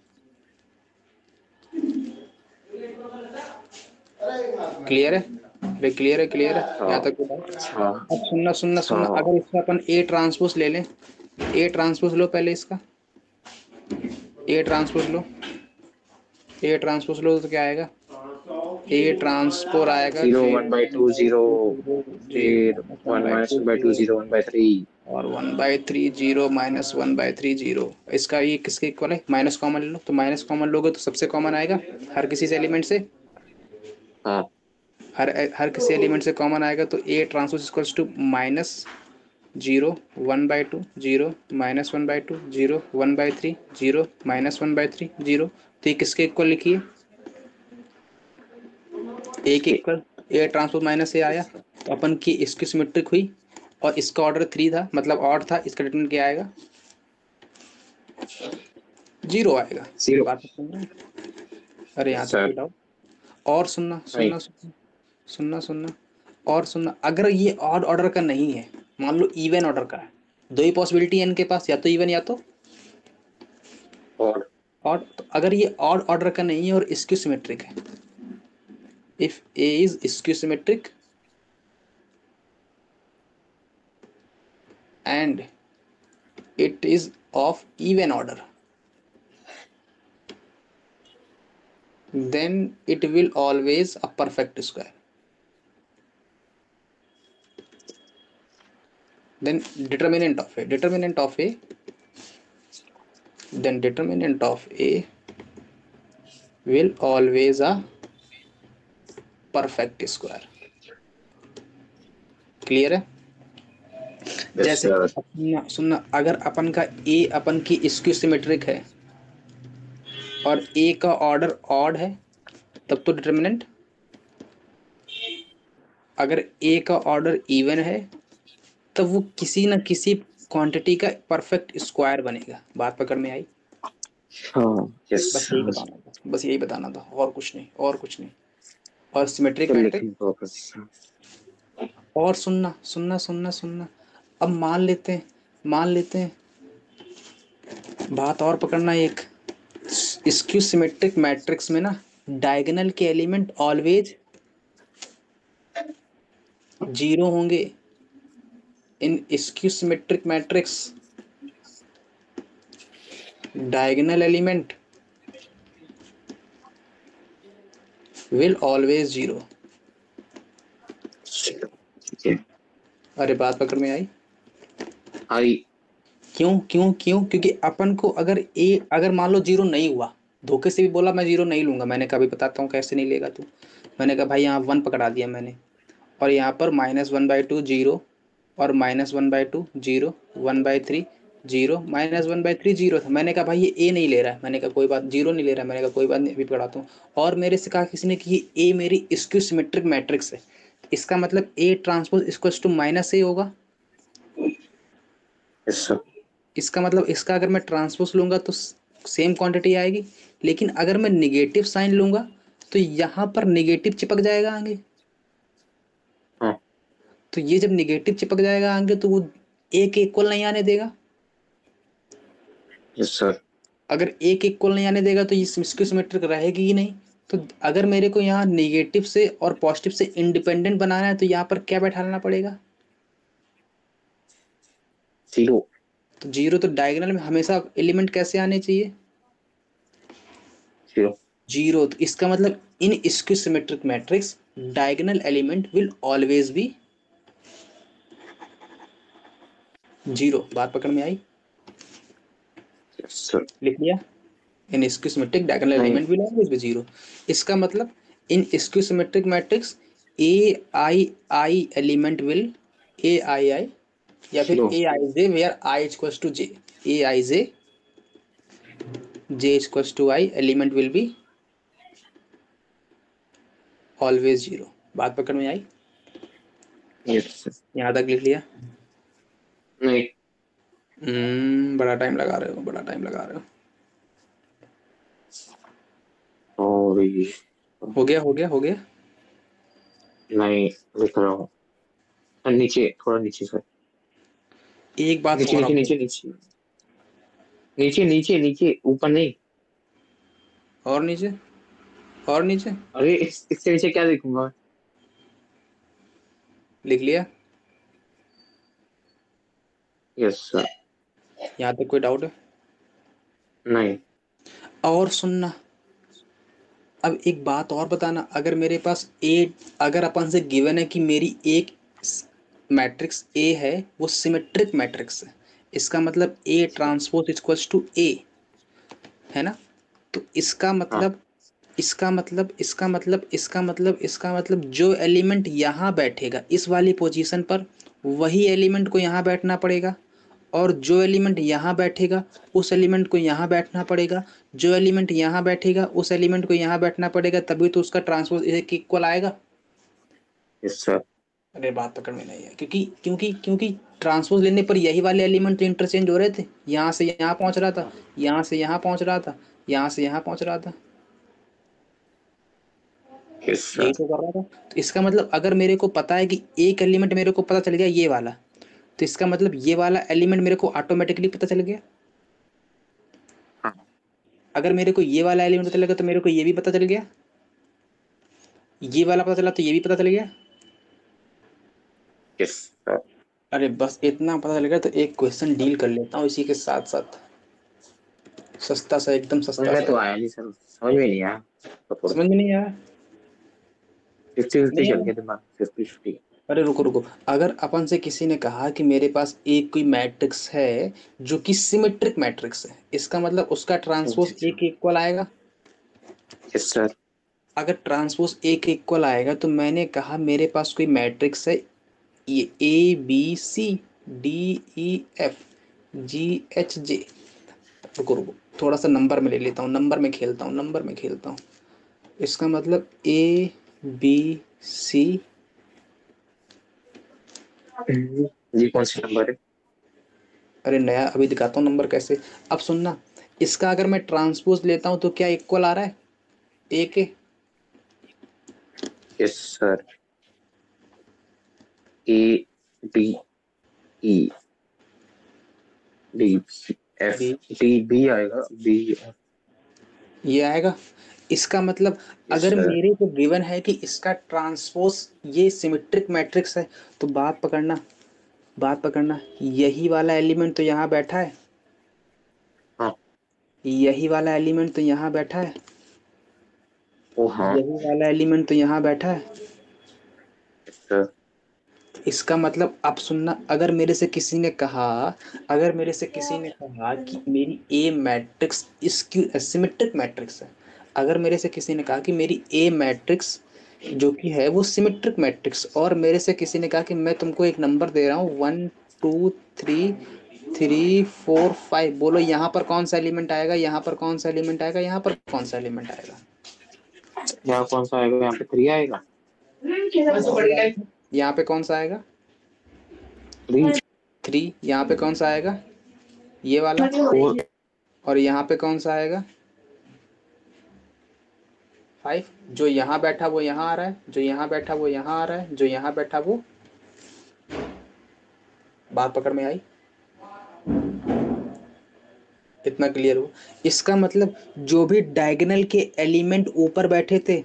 क्लियर है? अरे क्लियर है, क्लियर है यहाँ तक बताओ। अच्छा अब सुनना सुनना सुनना, अच्छा। अगर इसका अपन ए ट्रांसपोज ले लें, ए ट्रांसपोज लो पहले इसका, A transpose low, A transpose लो तो क्या आएगा? ए ट्रांसपोज आएगा 0 0 1/2 0 फिर 1 1/2 -1/2 0 0 1/3। और 1/3 0 -1/3 0। इसका ये किसके इक्वल है? माइनस कॉमन ले लो, तो माइनस कॉमन लोगे तो सबसे कॉमन आएगा हर किसी से एलिमेंट से, हाँ हर हर किसी एलिमेंट से कॉमन आएगा। तो ए ट्रांसपोज इक्वल्स टू -0 1/2 0 -1/2 0 1/3 0 -1/3 0। तो ये किसके इक्वल लिखिए? ए के इसके। इक्वल। ए ट्रांसपोज माइनस ए आया तो अपन की इसकी सिमेट्रिक हुई, और इसका ऑर्डर 3 था, मतलब ऑड था, इसका डिटरमिनेंट क्या आएगा? 0 आएगा। 0। बात समझ रहे हैं? अरे यहाँ तक सर कोई डाउट? और सुनना नहीं। सुनना सुनना सुनना सुनना और सुनना, अगर ये ऑड ऑर्डर का नहीं है, मान लो इवन ऑर्डर का है, दो ही पॉसिबिलिटी है इनके पास, या तो इवन या तो और ऑड। तो अगर ये ऑड ऑर्डर का नहीं है और स्क्यू सिमेट्रिक है, if A is skew symmetric and it is of even order, then it will always a perfect square। Then determinant of a, then determinant of a will always a perfect square। Clear है? Yes जैसे sir. सुनना सुनना, अगर अपन का ए अपन की skew symmetric है और ए का ऑर्डर ऑड है, तब तो डिटर्मिनेंट, अगर ए का ऑर्डर इवन है तब वो किसी न किसी क्वांटिटी का परफेक्ट स्क्वायर बनेगा। बात पकड़ में आई? हाँ यस बस यही बताना था, बस यही बताना था, और कुछ नहीं, और कुछ नहीं। और सिमेट्रिक सर। मैट्रिक्स। लिखने को बस। और सुनना सुनना सुनना सुनना, अब मान लेते हैं, बात और पकड़ना, एक स्क्यू सिमेट्रिक मैट्रिक्स में ना डायगोनल के एलिमेंट ऑलवेज जीरो होंगे in skew symmetric matrix, diagonal element will always zero. ठीक है। अरे बात पकड़ में आई? आई। क्यों क्यों क्यों? क्योंकि अपन को अगर मान लो जीरो नहीं हुआ, धोखे से भी बोला मैं जीरो नहीं लूंगा, मैंने कहा भी बताता हूँ कैसे नहीं लेगा तू। मैंने कहा भाई यहाँ वन पकड़ा दिया मैंने, और यहाँ पर -1/2 जीरो, और -1/2 जीरो, 1/3 जीरो, -1/3 जीरो था। मैंने कहा भाई ये ए नहीं ले रहा है, मैंने कहा कोई बात, जीरो नहीं ले रहा है, मैंने कहा कोई बात नहीं अभी पकड़ाता हूँ। और मेरे से कहा किसी ने कि ये ए मेरी स्क्यू सिमेट्रिक मैट्रिक्स है, इसका मतलब ए ट्रांसपोज इक्वल्स टू -ए होगा। Yes sir. इसका मतलब इसका अगर मैं ट्रांसपोज लूंगा तो सेम क्वांटिटी आएगी, लेकिन अगर मैं निगेटिव साइन लूंगा तो यहाँ पर निगेटिव चिपक जाएगा आगे। हाँ। तो ये जब निगेटिव चिपक जाएगा आगे तो वो ए के इक्वल नहीं आने देगा। Yes sir. अगर ए के इक्वल नहीं आने देगा तो ये इसकी सिमेट्रिक रहेगी ही नहीं। तो अगर मेरे को यहाँ निगेटिव से और पॉजिटिव से इंडिपेंडेंट बनाना है तो यहाँ पर क्या बैठाना पड़ेगा? जीरो। तो जीरो। तो डायगोनल में हमेशा एलिमेंट कैसे आने चाहिए? जीरो। जीरो। तो इसका मतलब in skew symmetric matrix diagonal element will always be zero. बात पकड़ में आई? Yes sir. लिख लिया? इन स्क्यू सिमेट्रिक डायगोनल नहीं। Element will always be zero. इसका मतलब in skew symmetric matrix A I I element will, A I I या फिर zero. A I J where I equals to J, A I J equals to I element will be always zero. बात पकड़ में आई? Yes sir. यहाँ तक लिख लिया? नहीं। बड़ा टाइम लगा रहे हो, बड़ा टाइम लगा रहे हो। और ये हो गया हो गया हो गया। नहीं लिख रहा हूँ। नीचे, थोड़ा नीचे सर। एक बात नीचे और नीचे आपको, नीचे नीचे नीचे नीचे नीचे, ऊपर नहीं। और नीचे, और नीचे। अरे इससे नीचे क्या लिखूंगा? लिख लिया? Yes sir. यहाँ तक कोई डाउट है? नहीं। और सुनना, अब एक बात और बताना, अगर मेरे पास ए, अगर अपन से गिवन है कि मेरी एक मैट्रिक्स ए है वो सिमेट्रिक मैट्रिक्स है, इसका मतलब ए ट्रांसपोज इक्वल्स टू ए, है ना? तो इसका हाँ। मतलब, इसका मतलब जो एलिमेंट यहाँ बैठेगा इस वाली पोजीशन पर, वही एलिमेंट को यहाँ बैठना पड़ेगा, और जो एलिमेंट यहाँ बैठेगा उस एलिमेंट को यहाँ बैठना पड़ेगा, जो एलिमेंट यहाँ बैठेगा उस एलिमेंट को यहाँ बैठना पड़ेगा, तभी तो उसका ट्रांसपोज इक्वल आएगा। Yes sir. अरे बात पकड़ में नहीं है, क्योंकि क्योंकि क्योंकि ट्रांसपोज लेने पर यही वाले एलिमेंट तो इंटरचेंज हो रहे थे, यहाँ से यहाँ पहुँच रहा था, यहाँ से यहाँ पहुँच रहा था, यहाँ से यहाँ पहुँच रहा था, यस यही सर। तो कर रहा था। तो इसका मतलब अगर मेरे को पता है कि एक एलिमेंट मेरे को पता चल गया ये वाला, तो इसका मतलब ये वाला एलिमेंट मेरे को ऑटोमेटिकली पता चल गया। हाँ। अगर मेरे को ये वाला एलिमेंट पता चलेगा तो मेरे को ये भी पता चल गया, ये वाला पता चला तो ये भी पता चल गया। Yes sir. अरे बस इतना पता चल गया तो एक क्वेश्चन डील कर लेता हूँ इसी के साथ साथ, सस्ता सा, एकदम समझ सस्ता में सा। तो आया नहीं सर, समझ में नहीं आया तो थोड़ा। समझ में नहीं आया? 50-50 नहीं चल आया? गया दिमाग, 50-50। अरे रुको रुको, अगर अपन से किसी ने कहा कि मेरे पास एक कोई मैट्रिक्स है जो कि सिमेट्रिक मैट्रिक्स है, इसका मतलब उसका ट्रांसपोज ए के इक्वल आएगा। Yes sir. अगर ट्रांसपोज ए के इक्वल आएगा तो मैंने कहा मेरे पास कोई मैट्रिक्स है, ये A B C D E F G H J. रुको रुको, थोड़ा सा नंबर में ले लेता हूँ, नंबर में खेलता हूँ, नंबर में खेलता हूँ। इसका मतलब ए बी सी, जी कौन सी नंबर है? अरे नया अभी दिखाता हूँ नंबर कैसे। अब सुनना, इसका अगर मैं ट्रांसपोज लेता हूँ तो क्या इक्वल आ रहा है ए के? Yes sir. A D E D F, B, D B आएगा, बी। ये आएगा। इसका मतलब अगर sir. मेरे को गिवन है कि इसका ट्रांसपोज ये सिमेट्रिक मैट्रिक्स है, तो बात पकड़ना, यही वाला एलिमेंट तो यहाँ बैठा है, हाँ. यही वाला एलिमेंट तो यहाँ बैठा है, ओ हाँ. यही वाला एलिमेंट तो यहाँ बैठा है। sir. इसका मतलब अब सुनना, अगर मेरे से किसी ने कहा कि मेरी ए मैट्रिक्स इसकी सिमेट्रिक मैट्रिक्स है, अगर मेरे से किसी ने कहा कि मेरी ए मैट्रिक्स जो कि है वो सिमेट्रिक मैट्रिक्स, और मेरे से किसी ने कहा कि मैं तुमको एक नंबर दे रहा हूँ 1 2 3 3 4 5, बोलो यहाँ पर कौन सा एलिमेंट आएगा, यहाँ पर कौन सा एलिमेंट आएगा, यहाँ पर कौन सा एलिमेंट आएगा? यहाँ कौन सा आएगा? यहाँ पे 3 आएगा. यहाँ पे कौन सा आएगा? 3. 3। यहाँ पे कौन सा आएगा? ये वाला। 4. और यहाँ पे कौन सा आएगा? 5। जो यहाँ बैठा वो यहाँ आ रहा है, जो यहाँ बैठा वो यहाँ आ रहा है, जो यहाँ बैठा वो। बात पकड़ में आई? इतना क्लियर हो? इसका मतलब जो भी डायगोनल के एलिमेंट ऊपर बैठे थे,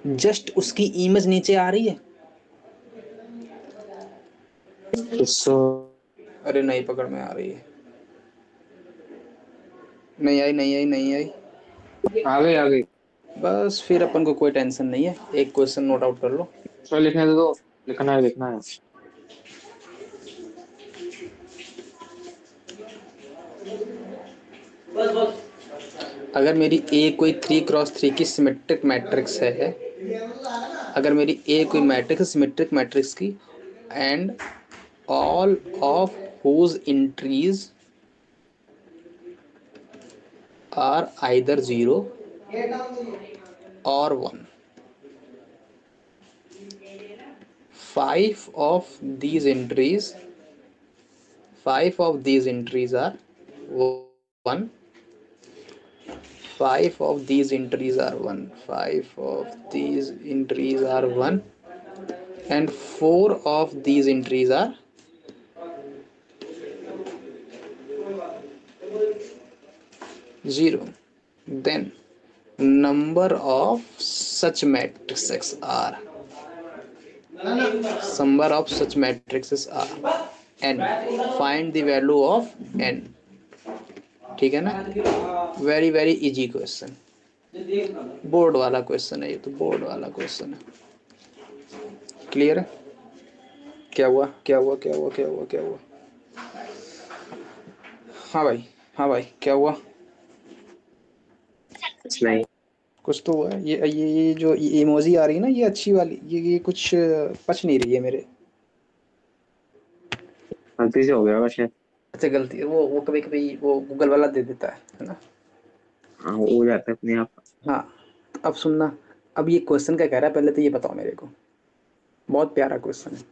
जस्ट उसकी इमेज नीचे आ रही है। अरे नहीं पकड़ में आ रही है, नहीं आई। आ गई. बस फिर अपन को कोई टेंशन नहीं है, एक क्वेश्चन नोट आउट कर लो। चलो लिखने दे दो. लिखना है. अगर मेरी ए कोई 3x3 की सिमेट्रिक मैट्रिक्स है, अगर मेरी ए कोई मैट्रिक्स सिमेट्रिक मैट्रिक्स की, and all of whose entries are either 0 or 1, 5 of these entries are 1, 5 of these entries are 1, 5 of these entries are 1, and 4 of these entries are 0, then number of such matrices are n. Find the value of n. ठीक है ना? Very very easy question, board वाला question है ये, तो board वाला question है। Clear है? क्या हुआ? हाँ भाई क्या हुआ? नहीं. कुछ तो हुआ है। ये जो इमोजी आ रही है ना, ये अच्छी वाली, ये कुछ पच नहीं रही है मेरे। गलती से हो गया वैसे. अच्छा गलती, वो कभी कभी वो गूगल वाला दे देता है ना? हाँ, हो जाता है अपने आप. हाँ। अब सुनना, अब ये क्वेश्चन क्या कह रहा है, पहले तो ये बताओ मेरे को। बहुत प्यारा क्वेश्चन है।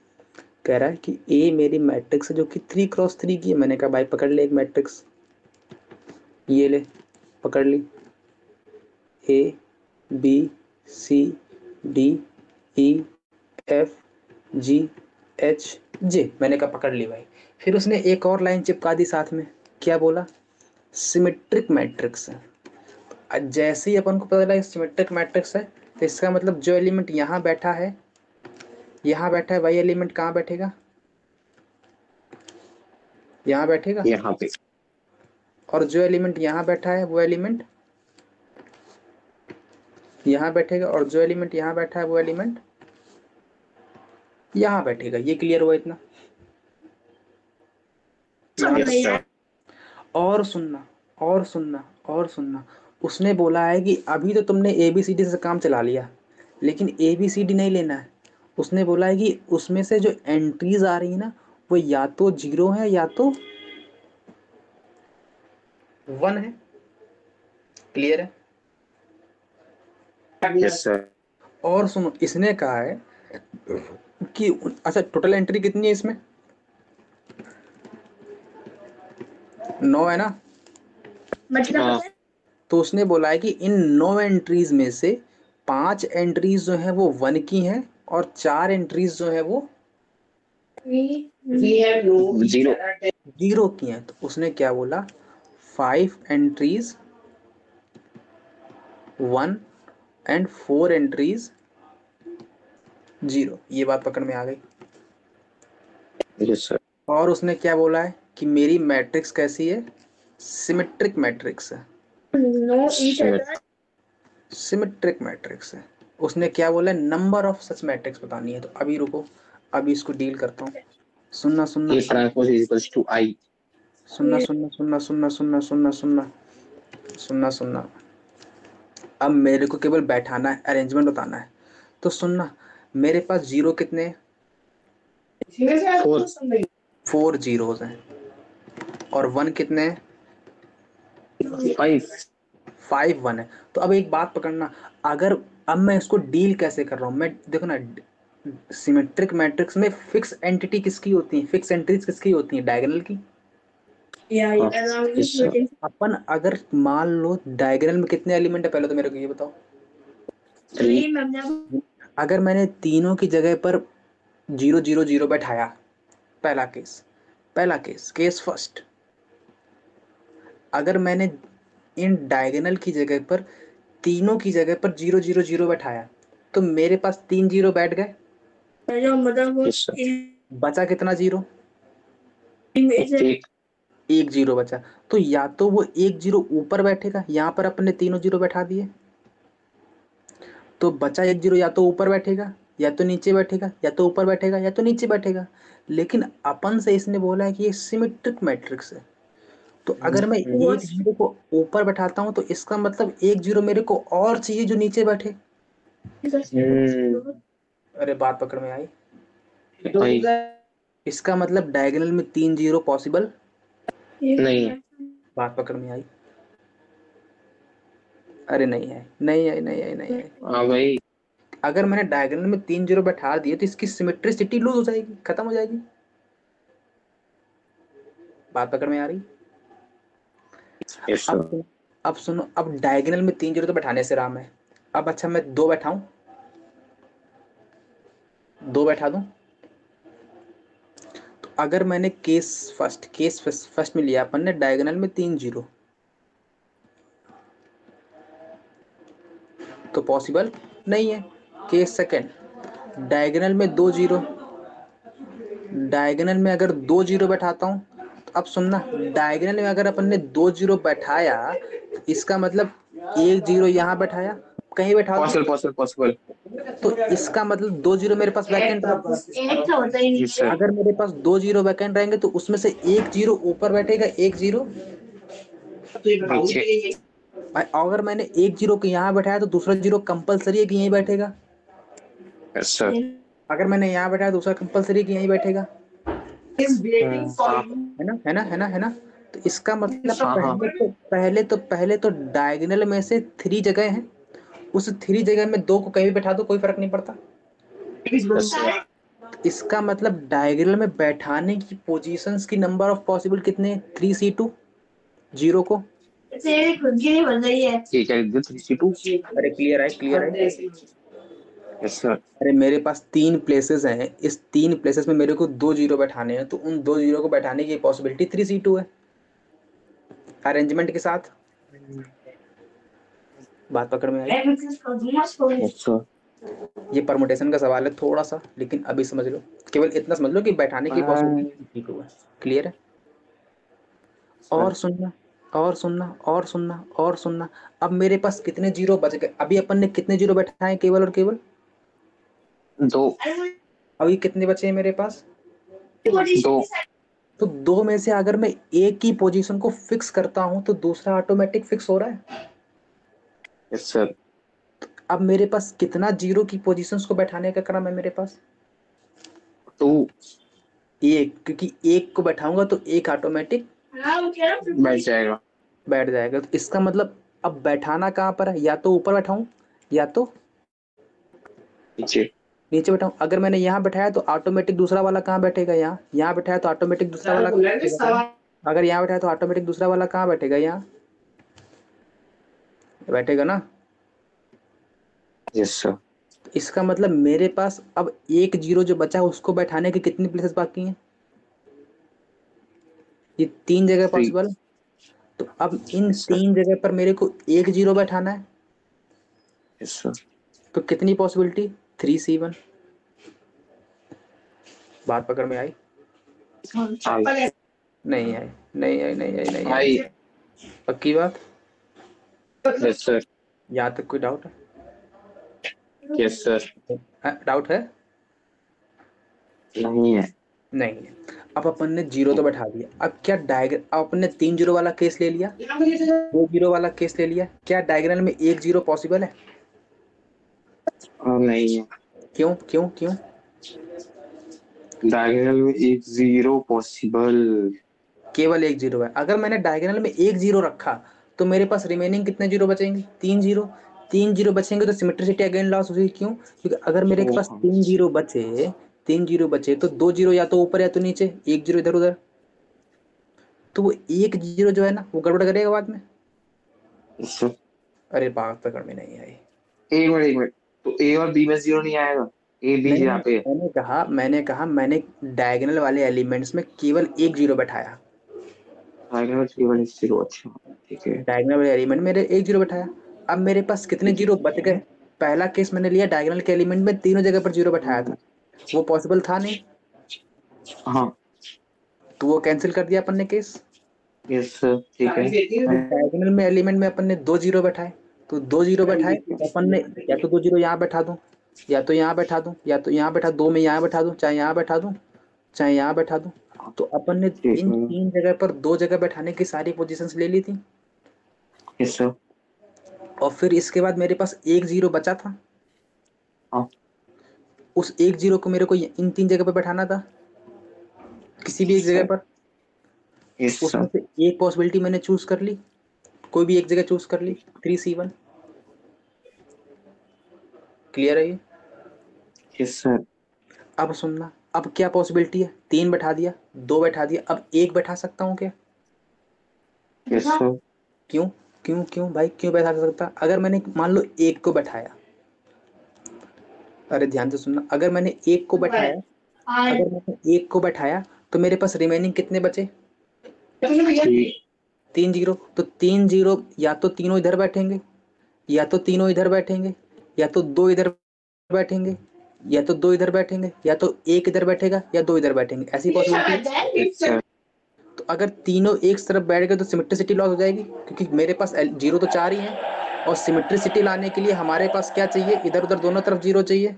कह रहा है कि ए मेरी मैट्रिक्स है जो कि 3x3 की है। मैंने कहा भाई पकड़ ले एक मैट्रिक्स, ये ले, पकड़ ली, A B C D E F G H J. मैंने कहा पकड़ ली भाई। फिर उसने एक और लाइन चिपका दी साथ में, क्या बोला? सिमेट्रिक मैट्रिक्स है। जैसे ही अपन को पता लगा सिमेट्रिक मैट्रिक्स है, तो इसका मतलब जो एलिमेंट यहाँ बैठा है वही एलिमेंट कहाँ बैठेगा? यहाँ बैठेगा। यहाँ पे. और जो एलिमेंट यहाँ बैठा है वो एलिमेंट यहाँ बैठेगा, और जो एलिमेंट यहाँ बैठा है वो एलिमेंट यहाँ बैठेगा। ये क्लियर हुआ इतना? और सुनना, उसने बोला है कि अभी तो तुमने ABCD से काम चला लिया, लेकिन ABCD नहीं लेना है। उसने बोला है कि उसमें से जो एंट्रीज आ रही है ना, वो या तो 0 है या तो 1 है। क्लियर है? Yes sir. और सुनो, इसने कहा है कि अच्छा टोटल एंट्री कितनी है इसमें? 9 है ना? हाँ. तो उसने बोला है कि इन 9 एंट्रीज में से 5 एंट्रीज जो है वो 1 की हैं, और 4 एंट्रीज जो है वो जीरो. 0 की हैं। तो उसने क्या बोला? 5 एंट्रीज 1 एंड 4 एंट्रीज 0। ये बात पकड़ में आ गई। Yes sir. और उसने क्या बोला है कि मेरी मैट्रिक्स कैसी है, सिमेट्रिक मैट्रिक्स है। सिमेट्रिक मैट्रिक्स है। उसने क्या बोला है, नंबर ऑफ सच मैट्रिक्स बतानी है। तो अभी रुको, अभी इसको डील करता हूँ। सुनना सुनना A transpose is equals to I. सुनना सुनना सुनना सुनना सुनना सुनना सुनना सुनना सुनना। अब मेरे को केवल बैठाना है, अरेंजमेंट बताना है। तो सुनना, मेरे पास जीरो कितने हैं, 4 जीरोज हैं। और 1 कितने हैं, 5। 5 1 है। तो अब एक बात पकड़ना, अगर अब मैं इसको डील कैसे कर रहा हूँ, मैं देखो ना, सिमेट्रिक मैट्रिक्स में फिक्स एंटिटी किसकी होती है, फिक्स एंट्रीज किसकी होती है, डायगोनल की। अपन अगर मान लो डायगोनल में कितने एलिमेंट है, पहले तो मेरे को ये बताओ। अगर मैंने तीनों की जगह पर 0 0 0 बैठाया, पहला केस, केस फर्स्ट। अगर मैंने इन डायगोनल की जगह पर, तीनों की जगह पर 0 0 0 बैठाया, तो मेरे पास 3 जीरो बैठ गए। बचा कितना जीरो, एक जीरो बचा। तो या तो वो एक जीरो ऊपर बैठेगा, यहाँ पर अपने तीनों जीरो बैठा दिए, तो बचा एक जीरो या तो ऊपर बैठेगा या तो नीचे बैठेगा, या तो ऊपर बैठेगा या तो नीचे बैठेगा। लेकिन अपन से इसने बोला है कि ये सिमेट्रिक मैट्रिक्स है। तो अगर मैं एक जीरो को ऊपर बैठाता हूँ तो इसका मतलब एक जीरो मेरे को और चाहिए जो नीचे बैठे। अरे बात पकड़ में आई। इसका मतलब डायगोनल में 3 जीरो पॉसिबल नहीं। बात पकड़ में आई। अरे नहीं है, नहीं है, नहीं है, नहीं है। हाँ भाई। अगर मैंने डायगोनल में 3 जीरो बैठा दिए तो इसकी सिमेट्रिसिटी लूज हो जाएगी, खत्म हो जाएगी। बात पकड़ में आ रही। Yes sir. अब सुनो, अब डायगोनल में 3 जीरो तो बैठाने से राम है। अब अच्छा मैं 2 बैठाऊं, 2 बैठा दूं। तो अगर मैंने केस फर्स्ट में लिया अपन ने डायगोनल में 3 जीरो, तो पॉसिबल नहीं है। केस सेकंड, डायगोनल में 2 जीरो, डायगोनल में अगर 2 जीरो बैठाता हूं, तो अब सुनना, डायगोनल में अगर अपन ने 2 जीरो बैठाया, इसका मतलब एक जीरो यहाँ बैठाया, कहीं बैठा दो, पॉसिबल। तो इसका मतलब 2 जीरो मेरे पास वैकेंट रहेगा। अगर मेरे पास 2 जीरो वैकेंट रहेंगे तो उसमें से एक जीरो ऊपर बैठेगा, एक जीरो। अगर मैंने एक जीरो को यहाँ बैठाया तो दूसरा जीरो कंपलसरी है कि यहीं बैठेगा। Yes sir. अगर मैंने यहाँ बैठाया दूसरा कंपलसरी है कि यहीं बैठेगा। है ना, है ना, है ना, है ना। तो इसका मतलब पहले तो डायगोनल में से 3 जगह हैं, उस 3 जगह में 2 को कहीं भी बैठा दो, कोई फर्क नहीं पड़ता। इसका मतलब डायगोनल में बैठाने की पोजीशंस की नंबर ऑफ पॉसिबल कितने, 3C2 जीरो को। ठीक है, 3C2। अरे क्लियर है, क्लियर है। Yes sir. अरे मेरे पास 3 प्लेसेस हैं, इस 3 प्लेसेस में मेरे को 2 जीरो बैठाने हैं, तो उन 2 जीरो को बैठाने की पॉसिबिलिटी 3C2 है, अरेंजमेंट के साथ। बात पकड़ में आई। अच्छा। ये परमुटेशन का सवाल है थोड़ा सा, लेकिन अभी समझ लो, केवल इतना समझ लो कि बैठाने की पॉसिबिलिटी 3C2 है। क्लियर है। और सुनना, और सुनना, और सुनना, और सुनना। अब मेरे पास कितने जीरो बच गए, अभी अपन ने कितने जीरो बैठाए, केवल और केवल 2। अभी कितने बचे हैं मेरे पास, 2। तो 2 में से अगर मैं एक की पोजीशन को फिक्स करता हूं तो दूसरा ऑटोमेटिक फिक्स हो रहा है। Yes sir. अब मेरे पास कितना जीरो की पोजीशंस को बैठाने का क्रम है मेरे पास, 2 एक, क्योंकि एक को बैठाऊंगा तो एक ऑटोमेटिक बैठ जाएगा। बैठ जाएगा। तो इसका मतलब अब बैठाना कहाँ पर है, या तो ऊपर बैठाऊं या तो नीचे। नीचे बैठाऊं। अगर मैंने यहाँ बैठाया तो ऑटोमेटिक दूसरा वाला कहाँ बैठेगा, यहाँ बैठाया तो ऑटोमेटिक दूसरा वाला बैठेगा। अगर यहाँ बैठाया तो ऑटोमेटिक दूसरा वाला कहाँ बैठेगा, यहाँ बैठेगा ना। Yes sir. इसका मतलब मेरे पास अब एक जीरो जो बचा है उसको बैठाने के कितनी प्लेसेस बाकी हैं, ये 3 जगह 3। पॉसिबल। तो अब इन 3 जगह पर मेरे को एक जीरो बैठाना है, यस सर। तो कितनी पॉसिबिलिटी? 3C1। बात पकड़ में आई? नहीं आई, नहीं आई, नहीं आई, नहीं आई। पक्की बात? Yes sir. यहाँ तक कोई डाउट है? Yes sir. डाउट है? नहीं है। नहीं है। अब अपन ने जीरो तो बैठा दिया, अब क्या अब अपन ने 3 जीरो वाला केस ले लिया, 2 जीरो वाला केस ले लिया, क्या डायगोनल में 1 जीरो पॉसिबल है? नहीं है। क्यों क्यों क्यों? डायगोनल में 1 0 पॉसिबल। केवल 1 जीरो है। अगर मैंने डायगोनल में 1 जीरो रखा तो मेरे पास रिमेनिंग कितने जीरो बचेंगे? 3 जीरो। 3 जीरो बचेंगे तो सिमेट्रिसिटी अगेन लॉस होगी। क्यों? क्योंकि अगर मेरे पास 3 जीरो बचे, 3 जीरो बचे तो 2 जीरो या तो ऊपर या तो नीचे, 1 जीरो इधर उधर, तो वो 1 जीरो जो है ना वो गड़बड़ करेगा बाद में। अरे बात पकड़ में नहीं आई। एक मिनट, तो ए और बी में 0 नहीं आएगा? ए बी नहीं, यहाँ पे मैंने डायगोनल वाले एलिमेंट्स में केवल 1 जीरो बैठाया। डायगोनल केवल 0। अच्छा ठीक है। डायगोनल वाले एलिमेंट मेरे 1 जीरो बैठाया। अब मेरे पास कितने जीरो बच गए? पहला केस मैंने लिया डायगोनल के एलिमेंट में तीनों जगह पर जीरो बैठाया था, वो पॉसिबल था नहीं, हाँ। तो वो कैंसिल कर दिया अपन ने केस। यस ठीक है। डायगोनल में एलिमेंट में अपन ने 2 जीरो बैठाए, तो 2 जीरो बैठाए तो अपन ने या तो 2 जीरो यहाँ बैठा दूं, या तो यहाँ बैठा दूं, या तो यहाँ बैठा, 2 में यहाँ बैठा दूं, चाहे यहाँ बैठा दूं, चाहे यहाँ बैठा दूं। तो अपन ने इन 3 जगह पर 2 जगह बैठाने की सारी पोजीशंस ले ली थी। Yes sir. और फिर इसके बाद मेरे पास 1 जीरो बचा था। हाँ। उस 1 जीरो को मेरे को इन 3 जगह पर बैठाना था, किसी भी एक जगह पर। यस उसमें सर। से एक पॉसिबिलिटी मैंने चूज कर ली, कोई भी एक जगह चूज कर ली, 3C1। क्लियर है ये? Yes sir. अब सुनना, अब क्या पॉसिबिलिटी है? 3 बैठा दिया, 2 बैठा दिया, अब 1 बैठा सकता हूँ क्या? Yes sir. क्यों क्यों क्यों भाई, क्यों बैठा सकता? अगर मैंने मान लो 1 को बैठाया, अरे ध्यान से सुनना, अगर मैंने 1 को बैठाया, अगर मैंने 1 को बैठाया तो मेरे पास रिमेनिंग कितने बचे? 3 जीरो। तो 3 जीरो या तो तीनों इधर बैठेंगे, या तो तीनों इधर बैठेंगे, या तो 2 इधर बैठेंगे, या तो 2 इधर बैठेंगे, या तो 1 इधर बैठेगा, या 2 इधर बैठेंगे, ऐसी पॉसिबिलिटी। तो अगर तीनों एक तरफ बैठ गए तो सिमेट्रिसिटी लॉस हो जाएगी, क्योंकि मेरे पास जीरो तो 4 ही है, और सिमेट्रिसिटी लाने के लिए हमारे पास क्या चाहिए? इधर उधर दोनों तरफ जीरो चाहिए।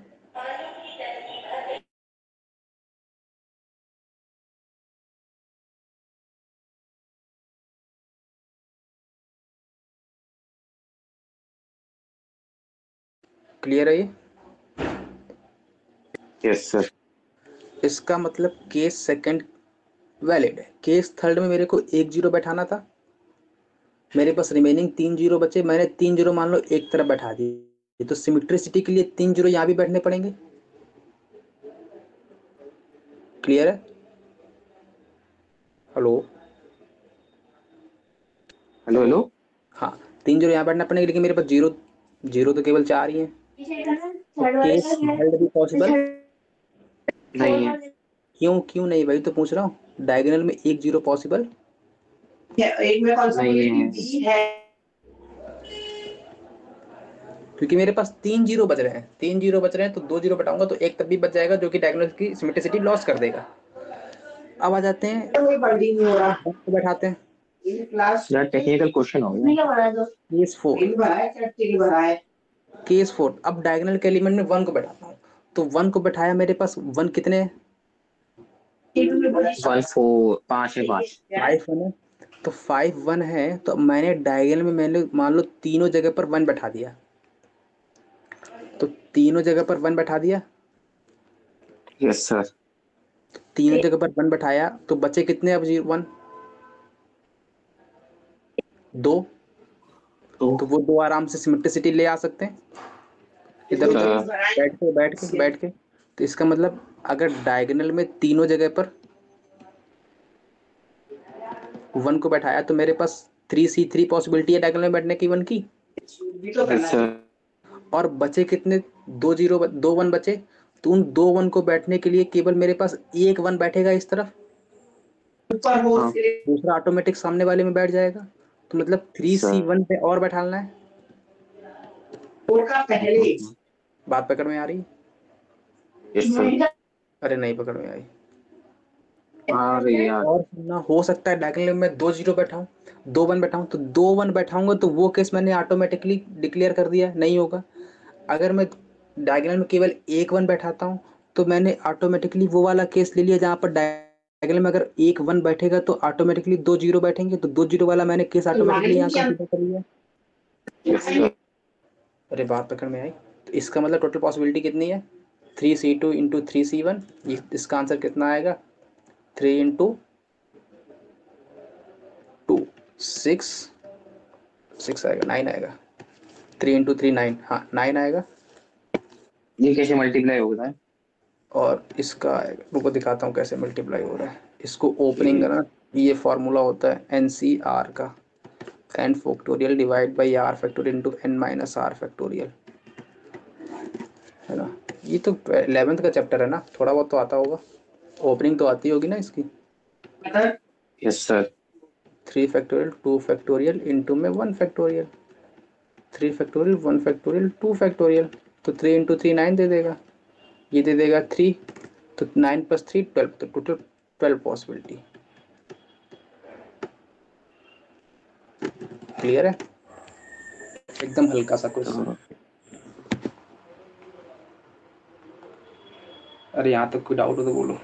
क्लियर है ये? Yes sir. इसका मतलब केस सेकंड वैलिड है। केस थर्ड में मेरे को 1 जीरो बैठाना था, मेरे पास रिमेनिंग 3 जीरो बचे, मैंने 3 जीरो मान लो एक तरफ बैठा दिए, तो सिमेट्रिसिटी के लिए 3 जीरो यहाँ भी बैठने पड़ेंगे। क्लियर है? हेलो? Hello hello. हाँ, 3 जीरो यहाँ बैठना पड़ेंगे, लेकिन मेरे पास जीरो जीरो तो केवल 4 ही है। तो केस थर्ड भी पॉसिबल नहीं है। क्यों? क्यों नहीं भाई, तो पूछ रहा हूँ। डायगोनल में 1 जीरो पॉसिबल नहीं है। क्योंकि मेरे पास 3 जीरो बच रहे हैं, 3 जीरो बच रहे हैं, तो 2 जीरो बटाऊंगा तो एक तब भी बच जाएगा, जो कि डायगोनल की सिमेट्रिसिटी लॉस कर देगा। अब आ जाते हैं, तो बैठाते हैं यार टेक्निकल क्वेश्चन हो गया। केस 4। केस 4, अब डायगोनल के एलिमेंट में 1 को बैठाता हूँ, तो 1 को बैठाया, मेरे पास 1 कितने हैं? 1 4 5 है, 5। 5 1 है, तो 5 1 है, तो मैंने डायगोनल में मैंने मान लो तीनों जगह पर 1 बैठा दिया, तो तीनों जगह पर 1 बैठा दिया, यस सर। तीनों जगह पर 1 बैठाया, तो बचे कितने अब? 1 2, तो वो 2 आराम से सिमेट्रिसिटी ले आ सकते हैं इधर उधर बैठ के। तो इसका मतलब अगर डायगोनल में तीनों जगह पर 1 को बैठाया तो मेरे पास 3C3 पॉसिबिलिटी है डायगोनल में बैठने की 1 की। Yes sir. और बचे कितने? 2 जीरो 2 1 बचे, तो उन 2 1 को बैठने के लिए केवल मेरे पास एक 1 बैठेगा इस तरफ, दूसरा ऑटोमेटिक सामने वाले में बैठ जाएगा। तो मतलब 3C1 पे और बैठाना है, बात पकड़ में आ रही? Yes sir. अरे नहीं पकड़ में आई। अरे यार और सुनना, हो सकता है डायगोनल में 2 जीरो बैठाऊं, 2 1 बैठाऊं, तो 2 1 बैठाऊंगा तो वो केस मैंने ऑटोमेटिकली डिक्लेयर कर दिया, नहीं होगा। अगर मैं डायगोनल में केवल 1 1 बैठाता हूं तो मैंने ऑटोमेटिकली वो वाला केस ले लिया जहां पर डायगोनल में अगर 1 1 बैठेगा तो ऑटोमेटिकली 2 जीरो बैठेंगे, तो 2 जीरो वाला मैंने केस ऑटोमेटिकली यहाँ कंसीडर कर लिया। Yes sir. अरे बात पकड़ में आई? तो इसका मतलब टोटल पॉसिबिलिटी कितनी है? 3C2 into 3C1। इसका आंसर कितना आएगा? 3 इंटू 2 6, 6 आएगा, 9 आएगा। 3 इंटू 3 9, हाँ 9 आएगा। ये कैसे मल्टीप्लाई होता है? और इसका आएगा, रुको दिखाता हूँ कैसे मल्टीप्लाई हो रहा है। इसको ओपनिंग करना, ये फॉर्मूला होता है NCR का, n factorial divide by r factorial into n minus r factorial, है ना। ये तो 11th का चैप्टर है ना, थोड़ा बहुत तो आता होगा, ओपनिंग तो आती होगी ना इसकी। Yes sir. 3 factorial 2 factorial into में 1 फैक्टोरियल, 3 फैक्टोरियल 1 फैक्टोरियल 2 फैक्टोरियल, तो 3 इंटू 3 9 दे देगा, ये दे देगा 3, तो 9 प्लस 3 12, तो टोटल 12 पॉसिबिलिटी। क्लियर है? एकदम हल्का सा क्वेश्चन। अरे यहाँ तक कोई डाउट हो तो बोलो।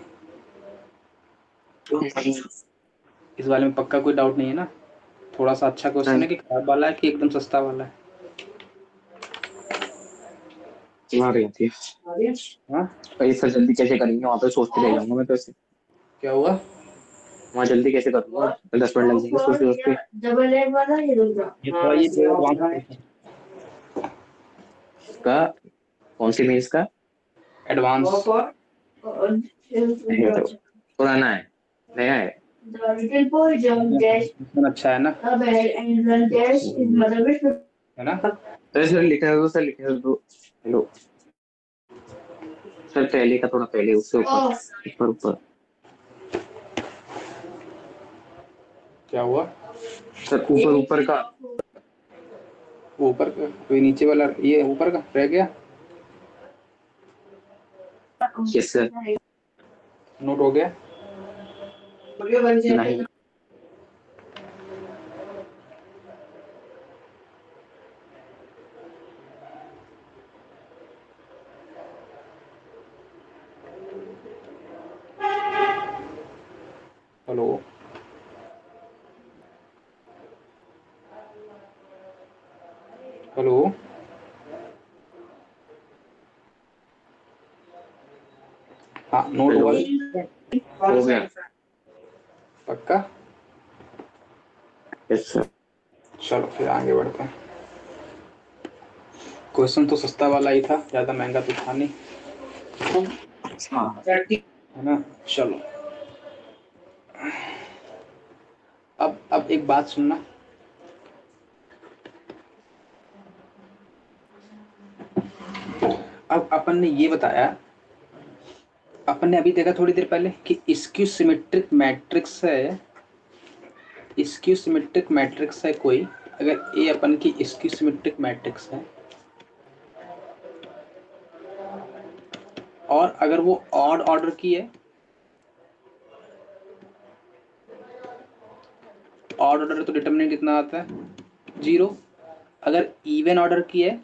इस वाले में पक्का कोई डाउट नहीं है ना? थोड़ा सा अच्छा क्वेश्चन है कि खराब वाला है कि एकदम सस्ता वाला है? रही थी। हाँ भाई सर जल्दी कैसे करेंगे, वहाँ पे सोचते रह जाऊंगा मैं तो ऐसे। क्या हुआ? वहाँ जल्दी कैसे करूंगा, 10 मिनट लग जाएंगे सोचते सोचते। ये थोड़ा ये जो एडवांस क्वेश्चन, का कौन सी मेज का? एडवांस है तो पुराना है, नया है। क्वेश्चन अच्छा है ना, है ना? अरे सर लिखने दो, सर लिखने दो। हेलो सर, पहले का थोड़ा पहले, उससे ऊपर ऊपर ऊपर। क्या हुआ? सर ऊपर ऊपर का। ऊपर का कोई नीचे वाला, ये ऊपर का रह गया। Yes sir. नोट हो गया? नहीं। हेलो, हेलो, हाँ नोट हेलो हुआ? हो गया। पक्का? Yes sir. चलो फिर आगे बढ़ते हैं। क्वेश्चन तो सस्ता वाला ही था, ज़्यादा महंगा तो था नहीं, हाँ है ना। चलो अब एक बात सुनना, अब अपन ने ये बताया, अपन ने अभी देखा थोड़ी देर पहले कि स्क्यू सिमेट्रिक मैट्रिक्स है, स्क्यू सिमेट्रिक मैट्रिक्स है कोई, अगर ए अपन की स्क्यू सिमेट्रिक मैट्रिक्स है और अगर वो ऑड ऑर्डर की है, ऑड ऑर्डर तो डिटरमिनेंट कितना आता है 0, अगर इवन ऑर्डर की है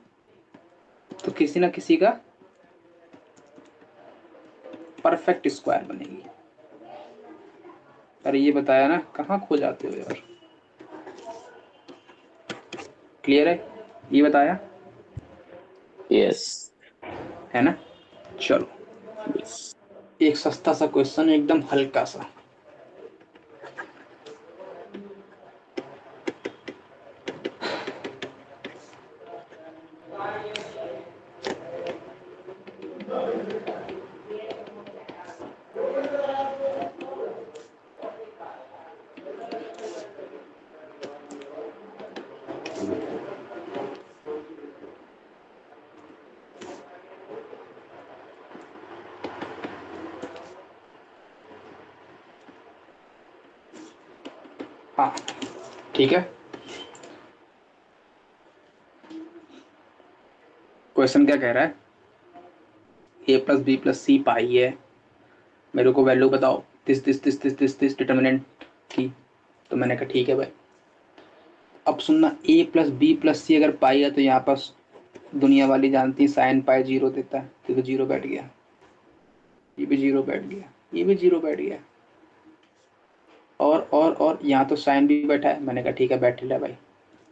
तो किसी ना किसी का परफेक्ट स्क्वायर बनेगी। अरे ये बताया ना, कहाँ खो जाते हो यार? क्लियर है? ये बताया यस है ना। चलो यस। एक सस्ता सा क्वेश्चन, एकदम हल्का सा। हाँ ठीक है, क्वेश्चन क्या कह रहा है, ए प्लस बी प्लस सी पाई है, मेरे को वैल्यू बताओ दिस डिटर्मिनेंट की। तो मैंने कहा ठीक है भाई। अब सुनना, ए प्लस बी प्लस सी अगर पाई है तो यहाँ पर दुनिया वाली जानती है साइन पाई जीरो देता है, तो जीरो बैठ गया, ये भी जीरो बैठ गया, ये भी जीरो बैठ गया। और यहाँ तो साइन भी बैठा है, मैंने कहा ठीक है बैठ रहा है भाई।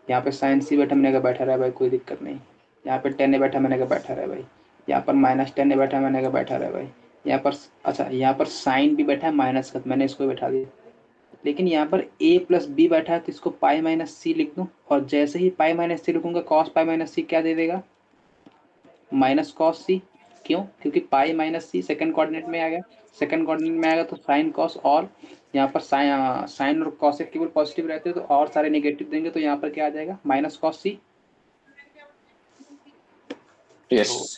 यहाँ पे साइन सी बैठा, मैंने कहा बैठा रहा है भाई, कोई दिक्कत नहीं। यहाँ पे टेन ए बैठा, मैंने कहा बैठा रहा है भाई। यहाँ पर माइनस टेन ए बैठा, मैंने कहा बैठा रहा है भाई। यहाँ पर अच्छा, यहाँ पर साइन भी बैठा है माइनस का, मैंने इसको बैठा दिया। लेकिन यहाँ पर ए प्लस बी बैठा है तो इसको पाई माइनस सी लिख दूँ, और जैसे ही पाई माइनस सी लिखूंगा कॉस पाई माइनस सी क्या दे देगा, माइनस कॉस सी। क्यों? क्योंकि पाई माइनस सी सेकंड कोऑर्डिनेट में आ गया, सेकंड कोऑर्डिनेट में आएगा तो साइन कॉस, और यहाँ पर साइन और कॉस केवल पॉजिटिव रहते हैं तो और सारे नेगेटिव देंगे, तो यहाँ पर क्या आ जाएगा, माइनस कॉस सी। यस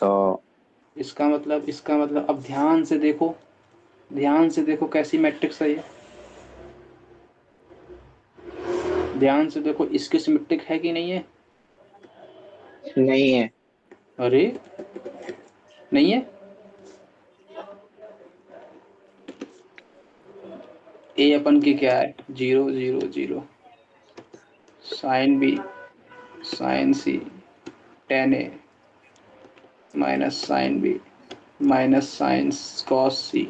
इसका मतलब अब ध्यान से देखो, ध्यान से देखो कैसी मैट्रिक्स है ये, ध्यान से देखो, इसकी सिमेट्रिक है कि नहीं है? नहीं है। अरे नहीं है। ए अपन की क्या है, zero zero zero, sine B sine C tan A minus sine B minus sine cos C.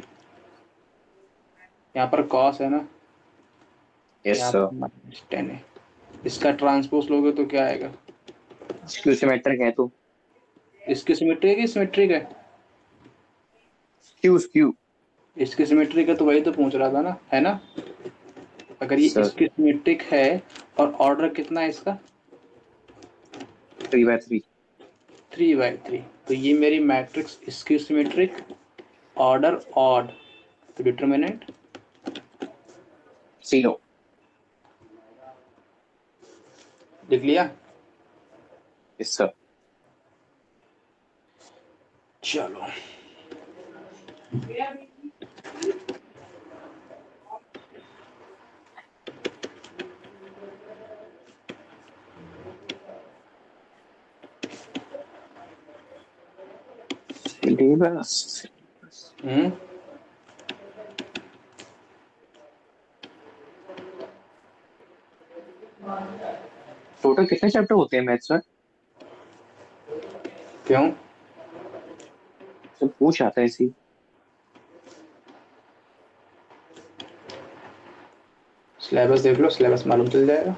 यहाँ पर कॉस है ना, यस यहाँ सर। पर माइनस टेन है। इसका ट्रांसपोज लोगे तो क्या आएगा, स्क्यू सिमेट्रिक है तो इसकी सिमेट्रिक है, सिमेट्रिक है, स्क्यू स्क्यू। इसकी सिमेट्रिक है तो वही तो पूछ रहा था ना, है ना। अगर ये सर इसकी सिमेट्रिक है, और ऑर्डर कितना है इसका, 3/3। 3/3, तो ये मेरी मैट्रिक्स इसकी सिमेट्रिक, ऑर्डर ऑड, तो डिटरमिनेंट 0। लिख लिया। Yes sir. चलो सिलेबस। टोटल कितने चैप्टर होते हैं मैथ्स में? क्यों, सब पूछ आता है इसी। सिलेबस देख लो, सिलेबस मालूम चल जाएगा,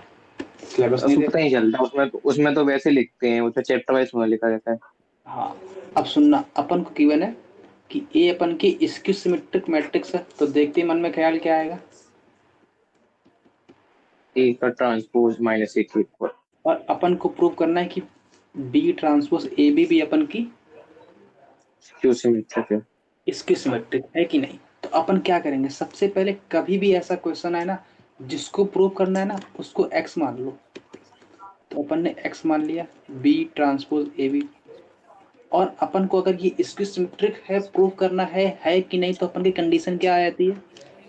सिलेबस नहीं उसमें पता देखा। नहीं चलता, उसमें तो वैसे लिखते हैं, उसमें चैप्टर वाइज में लिखा रहता है। हाँ, अब सुनना, अपन को गिवन है कि ए अपन की इसकी सिमेट्रिक मैट्रिक्स है, तो देखते ही मन में ख्याल क्या आएगा, ए का ट्रांसपोज माइनस ए के इक्वल। और अपन को प्रूव करना है कि बी ट्रांसपोज ए बी भी अपन की स्क्यू सिमेट्रिक है। इसकी सिमेट्रिक है कि नहीं। तो अपन क्या करेंगे, सबसे पहले कभी भी ऐसा क्वेश्चन आए ना जिसको प्रूव करना है ना, उसको एक्स मान लो। तो अपन ने एक्स मान लिया, बी ट्रांसपोज ए बी, और अपन को अगर ये इसकी सिमेट्रिक है प्रूव करना है कि नहीं, तो अपन की कंडीशन क्या आ जाती है,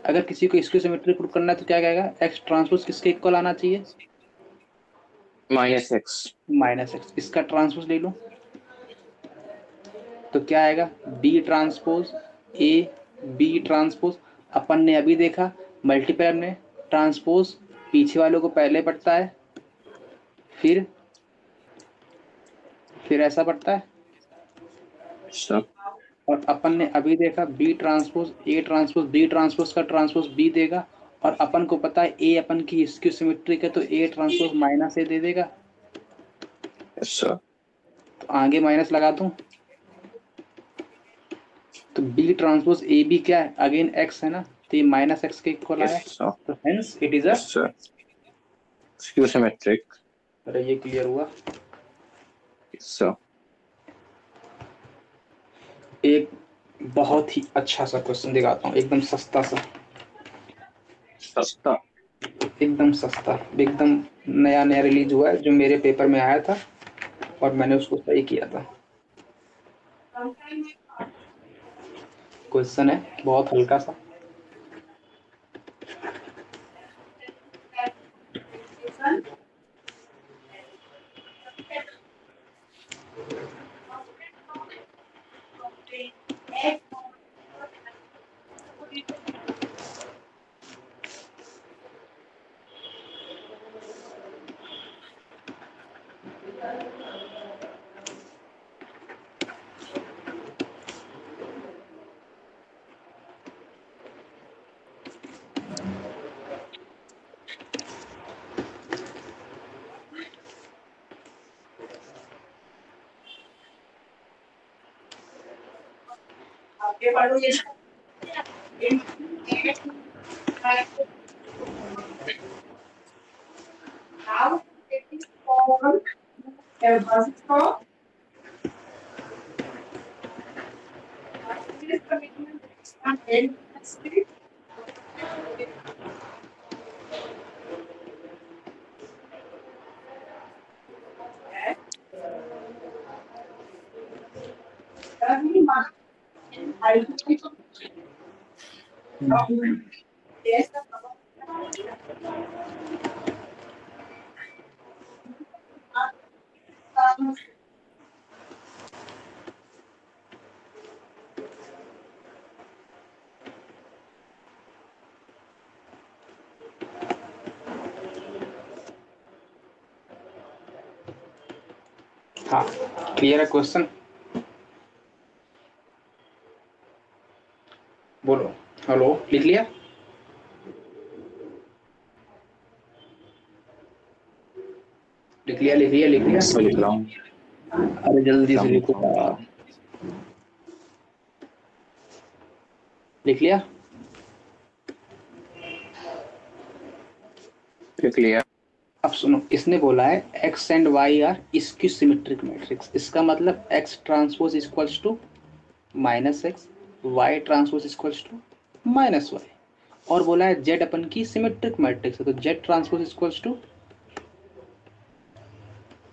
अगर किसी को इसकी सिमेट्रिक प्रूव करना है तो क्या कहेगा, एक्स ट्रांसपोज किसके इक्वल आना चाहिए, माइनस एक्स। Minus X. इसका ट्रांसपोज ले लो तो क्या आएगा, B transpose A B transpose. अपन ने अभी देखा मल्टीप्लाई में ट्रांसपोज पीछे वालों को पहले पड़ता है, फिर ऐसा पड़ता है, अच्छा। और अपन ने अभी देखा B transpose A transpose B transpose का ट्रांसपोज बी देगा, और अपन को पता है ए अपन की इसकी सिमेट्रिक है तो ए ट्रांसपोज माइनस ए दे देगा। अच्छा। तो आगे माइनस लगा दूं, तो बी ट्रांसपोज ए बी क्या है, अगेन एक्स है ना, तो ये माइनस एक्स के इक्वल आया, यस सर। तो hence it is a. Yes sir. Skew symmetric. अरे ये क्लियर हुआ। Yes sir. एक बहुत ही अच्छा सा क्वेश्चन दिखाता हूँ, एकदम सस्ता सा, सस्ता। एकदम सस्ता, एकदम नया नया रिलीज हुआ है, जो मेरे पेपर में आया था और मैंने उसको सही किया था। क्वेश्चन है बहुत हल्का सा, हाँ, क्लियर है क्वेश्चन? बोलो। हेलो, लिख लिया? लिख लिया, लिख लिया, लिख लिया? इसको लिख रहा हूँ, अरे जल्दी से लिखो यार। लिख लिया? लिख लिया। अब सुनो, इसने बोला है x and y are skew symmetric matrix. इसका मतलब x transpose equals to minus x, y transpose equals to minus y, और बोला है z अपन की सिमेट्रिक मैट्रिक्स है, तो z transpose equals to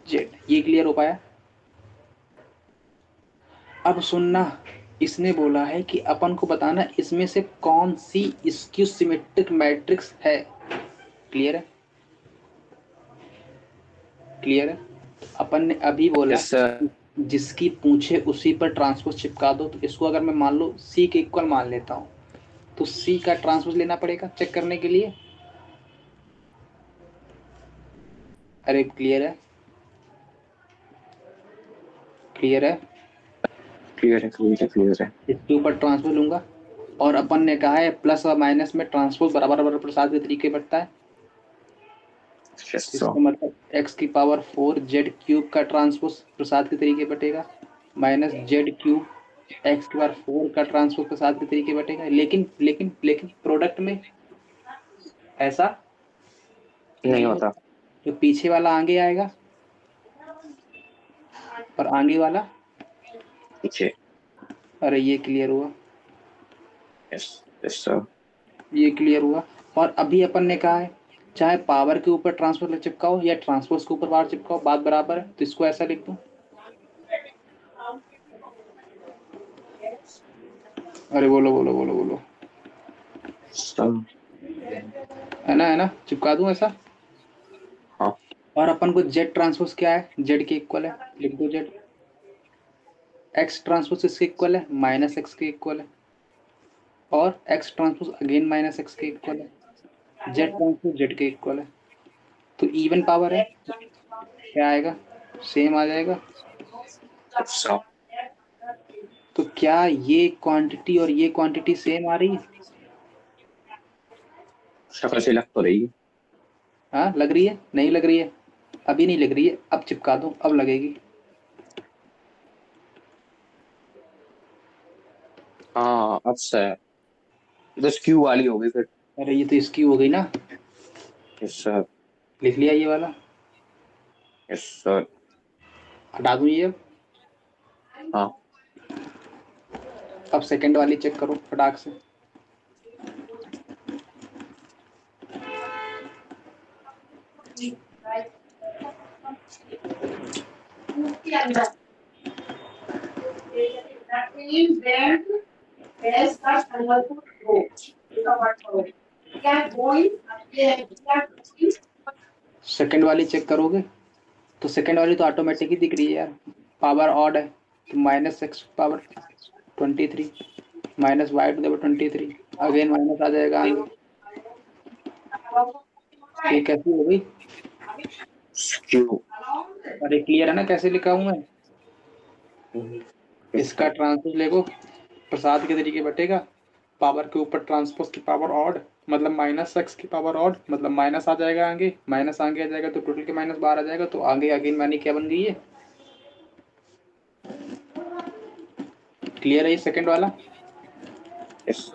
z। ये क्लियर हो पाया? अब सुनना, इसने बोला है कि अपन को बताना इसमें से कौन सी स्क्यू सिमेट्रिक मैट्रिक्स है। क्लियर है? क्लियर है? अपन ने अभी बोला यस सर। जिसकी पूछे उसी पर ट्रांसपोज चिपका दो। तो इसको अगर मैं मान लो सी के इक्वल मान लेता हूँ, तो सी का ट्रांसपोज लेना पड़ेगा चेक करने के लिए। अरे क्लियर है? क्लियर है? क्लियर है, क्लियर है, क्लियर है। इसके ऊपर ट्रांसपोज लूंगा, और अपन ने कहा है प्लस और माइनस में ट्रांसपोज बराबर बराबर प्रसाद के तरीके बढ़ता है। यस इसका सर। मतलब x की पावर 4 जेड क्यूब का ट्रांसपोज प्रसाद के तरीके बटेगा, माइनस जेड क्यूब x की पावर 4 का ट्रांसपोज प्रसाद के तरीके बटेगा। लेकिन लेकिन लेकिन प्रोडक्ट में ऐसा नहीं नहीं होता। होता। तो पीछे वाला आगे आएगा और आगे वाला पीछे। अरे ये क्लियर हुआ? Yes, yes sir. ये क्लियर हुआ। और अभी अपन ने कहा है चाहे पावर के ऊपर ट्रांसपोज चिपकाओ या ट्रांसपोज के ऊपर पावर चिपकाओ, बात बराबर है। तो इसको ऐसा लिख दूं, अरे बोलो बोलो बोलो बोलो, सर। है ना? चिपका दूं ऐसा? हाँ। और अपन को जेड ट्रांसपोज क्या है, जेड के इक्वल है, लिख दो जेड। एक्स ट्रांसपोज इसके इक्वल है, माइनस एक्स के इक्वल है, और x transpose again minus x के इक्वल है, जेड ट्रांसपोज जेड के इक्वल है। तो इवन पावर है, क्या आएगा, सेम आ जाएगा। सर, तो क्या ये क्वांटिटी और ये क्वांटिटी सेम आ रही है? शक्ल से लग तो रही है। हाँ लग रही है? नहीं लग रही है? अभी नहीं लग रही है, अब चिपका दो, अब लगेगी। हाँ अब सर, तो स्क्यू वाली हो गई फिर। अरे ये तो इसकी हो गई ना। Yes sir. लिख लिया ये वाला? Yes sir. हटा दूं ये? हाँ। अब सेकंड वाली चेक करो फटाक से। सेकंड वाली चेक करोगे तो सेकंड वाली तो ऑटोमेटिक ही दिख रही है यार, पावर ऑड है। तो minus X power 23 minus Y to the power 23, again minus आ जाएगा आगे। ये कैसी हो गई? स्क्यू। अरे क्लियर है ना कैसे लिखा हूं मैं? इसका ट्रांसपोज लेगो प्रसाद के तरीके बटेगा, पावर के ऊपर ट्रांसपोज की पावर ऑड, मतलब माइनस एक्स की पावर ऑड, मतलब माइनस आ जाएगा आगे, माइनस आगे आ जाएगा तो टोटल के माइनस बाहर आ जाएगा, तो आगे अगेन मानी क्या बन गई है? क्लियर है ये सेकंड वाला? यस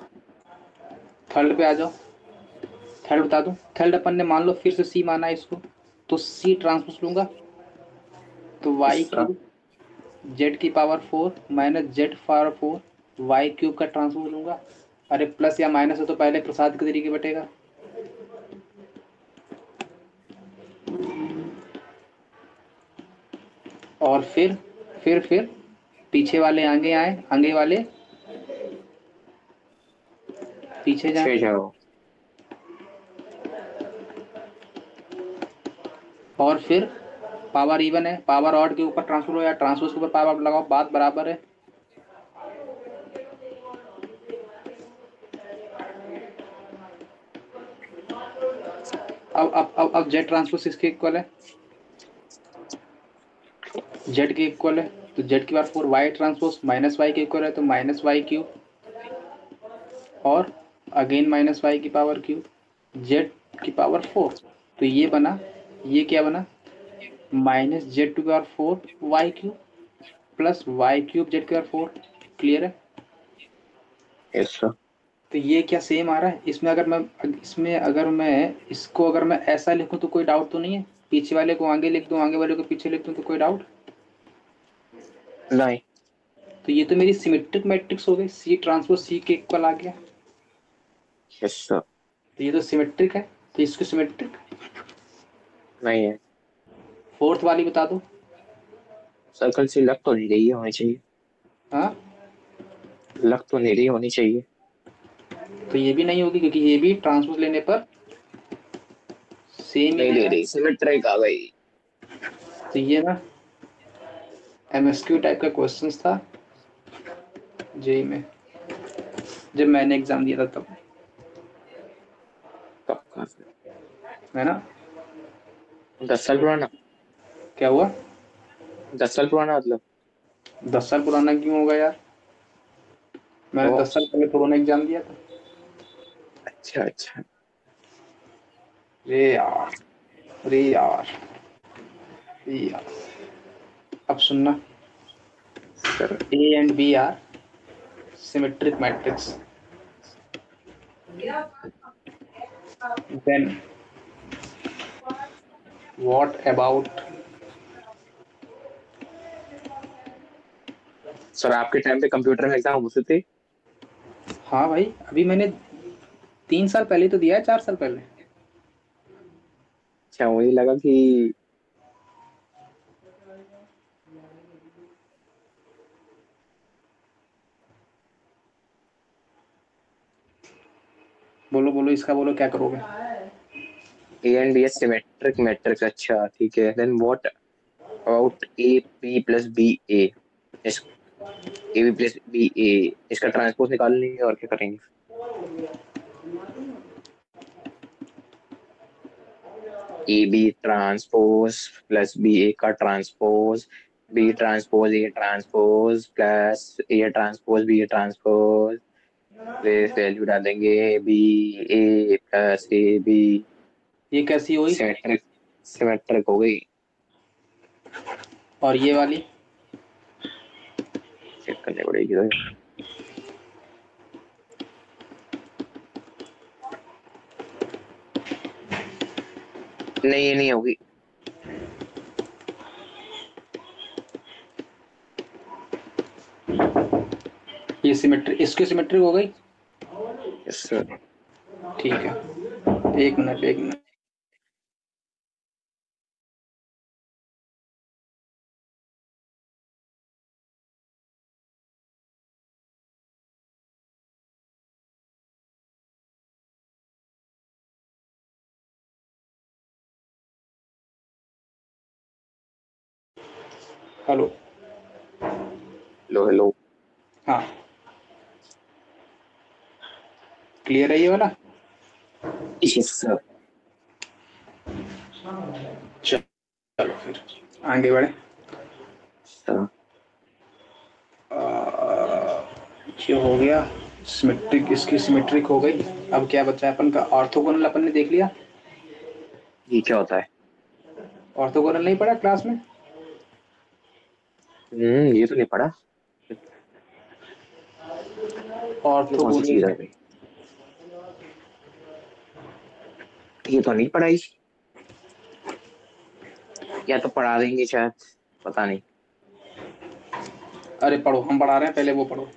थर्ड पे आ जाओ। थर्ड बता दूं, थर्ड अपन ने मान लो फिर से सी माना है इसको, तो सी ट्रांसपोज लूंगा, तो वाई यस क्यूब जेड की power 4 minus z power 4 y cube का ट्रांसपोज लूंगा। अरे प्लस या माइनस है तो पहले प्रसाद के तरीके बटेगा। और फिर पीछे वाले आगे आए, आगे वाले पीछे छह जाए, जाओ। और फिर पावर इवन है, पावर ऑड के ऊपर ट्रांसफर हो या ट्रांसफर के ऊपर पावर लगाओ, बात बराबर है। अब जेड ट्रांसपोज किसके इक्वल है, जेड के इक्वल है, तो जेड की power 4 y transpose minus y के इक्वल है, तो माइनस वाई क्यूब और अगेन माइनस वाई की पावर क्यूब जेड की पावर 4। तो ये बना, ये क्या बना, माइनस जेड टू की power 4 y cube plus y cube z की पावर 4। क्लियर है। Yes sir. तो ये क्या सेम आ रहा है, इसमें अगर मैं इसको अगर मैं ऐसा लिखूं तो कोई डाउट तो नहीं है, पीछे वाले को आगे लिख दूं, आगे वाले को पीछे लिख दूं, तो कोई डाउट। नहीं। तो ये तो मेरी सिमेट्रिक मैट्रिक्स हो गई, सी ट्रांसपोज सी के इक्वल आ गया। Yes sir. तो ये तो सिमेट्रिक है, तो इसको सिमेट्रिक। नहीं है। फोर्थ वाली बता दो। सर्कल से लग तो नहीं रही है, होनी चाहिए। हाँ, लग तो नहीं रही, होनी चाहिए। तो ये भी नहीं होगी क्योंकि ये भी ट्रांसपोज लेने पर सेम ही नहीं दे देगा। रही, सिमेट्रिक आ गई। तो ये ना एमएसक्यू टाइप का क्वेश्चन था जेई में, जब मैंने एग्जाम दिया था तब, कब का? है ना। 10 साल पुराना। क्या हुआ, 10 साल पुराना मतलब। 10 साल पुराना क्यों होगा यार, मैंने तो 10 साल पहले कोरोना एग्जाम दिया था। अच्छा अच्छा। रे यार, रे यार, रे यार। अब सुनना, sir. A and B are symmetric matrix, then what about. Sir आपके टाइम पे कंप्यूटर में एग्जाम होते थे? हाँ भाई, अभी मैंने 3 साल पहले तो दिया है, 4 साल पहले। अच्छा, वही लगा कि। बोलो बोलो, इसका बोलो क्या करोगे। A and B as symmetric matrix, अच्छा ठीक है। Then what about A B plus B A. इस A B plus B A, इसका ट्रांसपोज निकाल लेंगे और क्या करेंगे। A B transpose plus B A का transpose, B transpose A transpose plus A transpose B transpose, फिर वैल्यू डालेंगे B A plus A B. ये कैसी हुई, सिमेट्रिक, सिमेट्रिक हो गई। और ये वाली। चेक करनी पड़ेगी तो। नहीं, ये नहीं होगी। ये सिमेट्रिक, इसकी सिमेट्रिक हो गई। Yes sir. ठीक है, एक मिनट एक मिनट। हेलो। Hello hello. हाँ, क्लियर है ये वाला। Yes sir. चलो फिर आगे बढ़े। सर ये हो गया सिमेट्रिक, इसकी सिमेट्रिक हो गई। अब क्या बचा है अपन का, ऑर्थोगोनल अपन ने देख लिया। ये क्या होता है? ऑर्थोगोनल नहीं पढ़ा क्लास में। ये तो नहीं पढ़ा। ये कौन सी चीज है ऑर्थोगोनल। भाई? ये तो नहीं पढ़ाई, या तो पढ़ा देंगे शायद, पता नहीं। अरे पढ़ो, हम पढ़ा रहे हैं, पहले वो पढ़ो।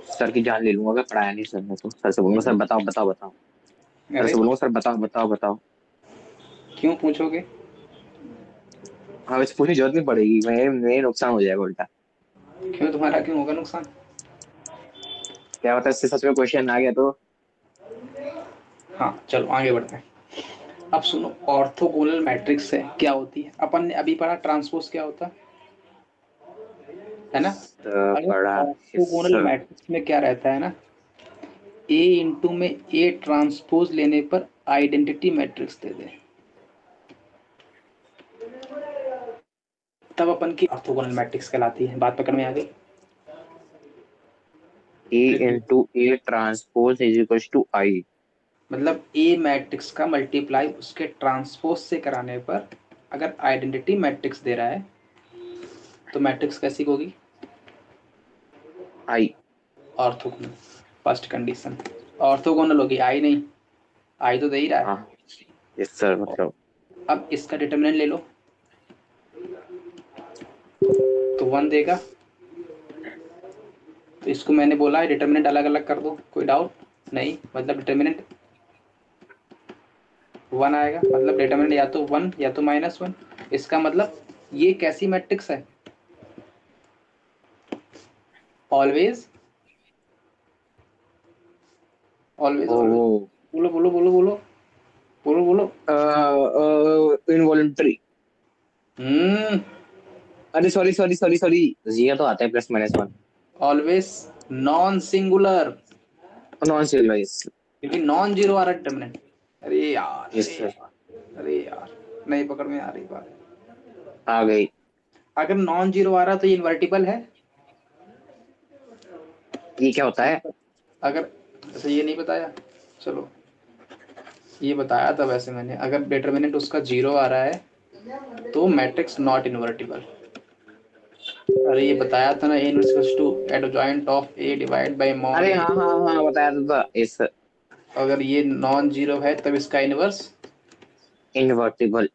सर की जान ले लूंगा अगर पढ़ाया नहीं सर ने तो। सर से बोलूंगा सर बताओ बताओ बताओ। सर अरे से बोलूंगा सर बताओ बताओ बताओ। क्यों पूछोगे? हाँ वैसे पूछने की जरूरत नहीं पड़ेगी, मैं नुकसान हो जाएगा उल्टा। क्यों, तुम्हारा क्यों होगा नुकसान? क्या पता इससे सच में क्वेश्चन आ गया तो। हाँ चलो आगे बढ़ते हैं। अब सुनो, ऑर्थोगोनल मैट्रिक्स है क्या होती है, अपन ने अभी पढ़ा ट्रांसपोज क्या होता है ना। अगर पढ़ा। ऑर्थोगोनल मैट्रिक्स में क्या रहता है ना, ए इंटू में ए ट्रांसपोज लेने पर आइडेंटिटी मैट्रिक्स दे दे, तब अपन की ऑर्थोगोनल मैट्रिक्स कहलाती है। बात पकड़ में आ गई? A repeat. Into A transpose is equal to I. मतलब ए मैट्रिक्स का मल्टीप्लाई उसके ट्रांसपोज से कराने पर अगर आइडेंटिटी मैट्रिक्स दे रहा है तो मैट्रिक्स कैसी होगी? आई। ऑर्थोगोनल। फर्स्ट कंडीशन ऑर्थोगोनल होगी, आई नहीं। आई तो दे ही रहा है। हाँ यस सर मतलब। अब इसका डिटरमिनेंट ले लो तो 1 देगा। तो इसको मैंने बोला है डिटरमिनेंट अलग अलग कर दो, कोई डाउट नहीं? मतलब डिटरमिनेंट 1 आएगा, मतलब डिटरमिनेंट या तो 1 या तो -1। इसका मतलब ये कैसी मैट्रिक्स है? ऑलवेज। ऑलवेज ओ वो ऑलवेज। बोलो बोलो बोलो बोलो बोलो बोलो। इनवॉल्यूंटरी। हम्म। अरे सॉरी सॉरी सॉरी सॉरी, ये तो आता है plus minus one. Always non singular, non civilise. क्योंकि नॉन जीरो आ रहा है डिटरमिनेंट। अरे यार यस अरे सर। यार अरे यार, नहीं पकड़ में आ रही बात। आ गई। अगर नॉन जीरो आ रहा तो ये इन्वर्टिबल है। ये क्या होता है? अगर अच्छा ये नहीं बताया, चलो ये बताया था वैसे मैंने, अगर डिटरमिनेंट उसका 0 आ रहा है तो मैट्रिक्स नॉट इन्वर्टिबल। अरे ये बताया था ना, A inverse two adjoint of A divide by mod अरे ए। हाँ हाँ हाँ बताया तो था इस। अगर ये नॉन जीरो है तब इसका इनवर्स इनवर्टिबल।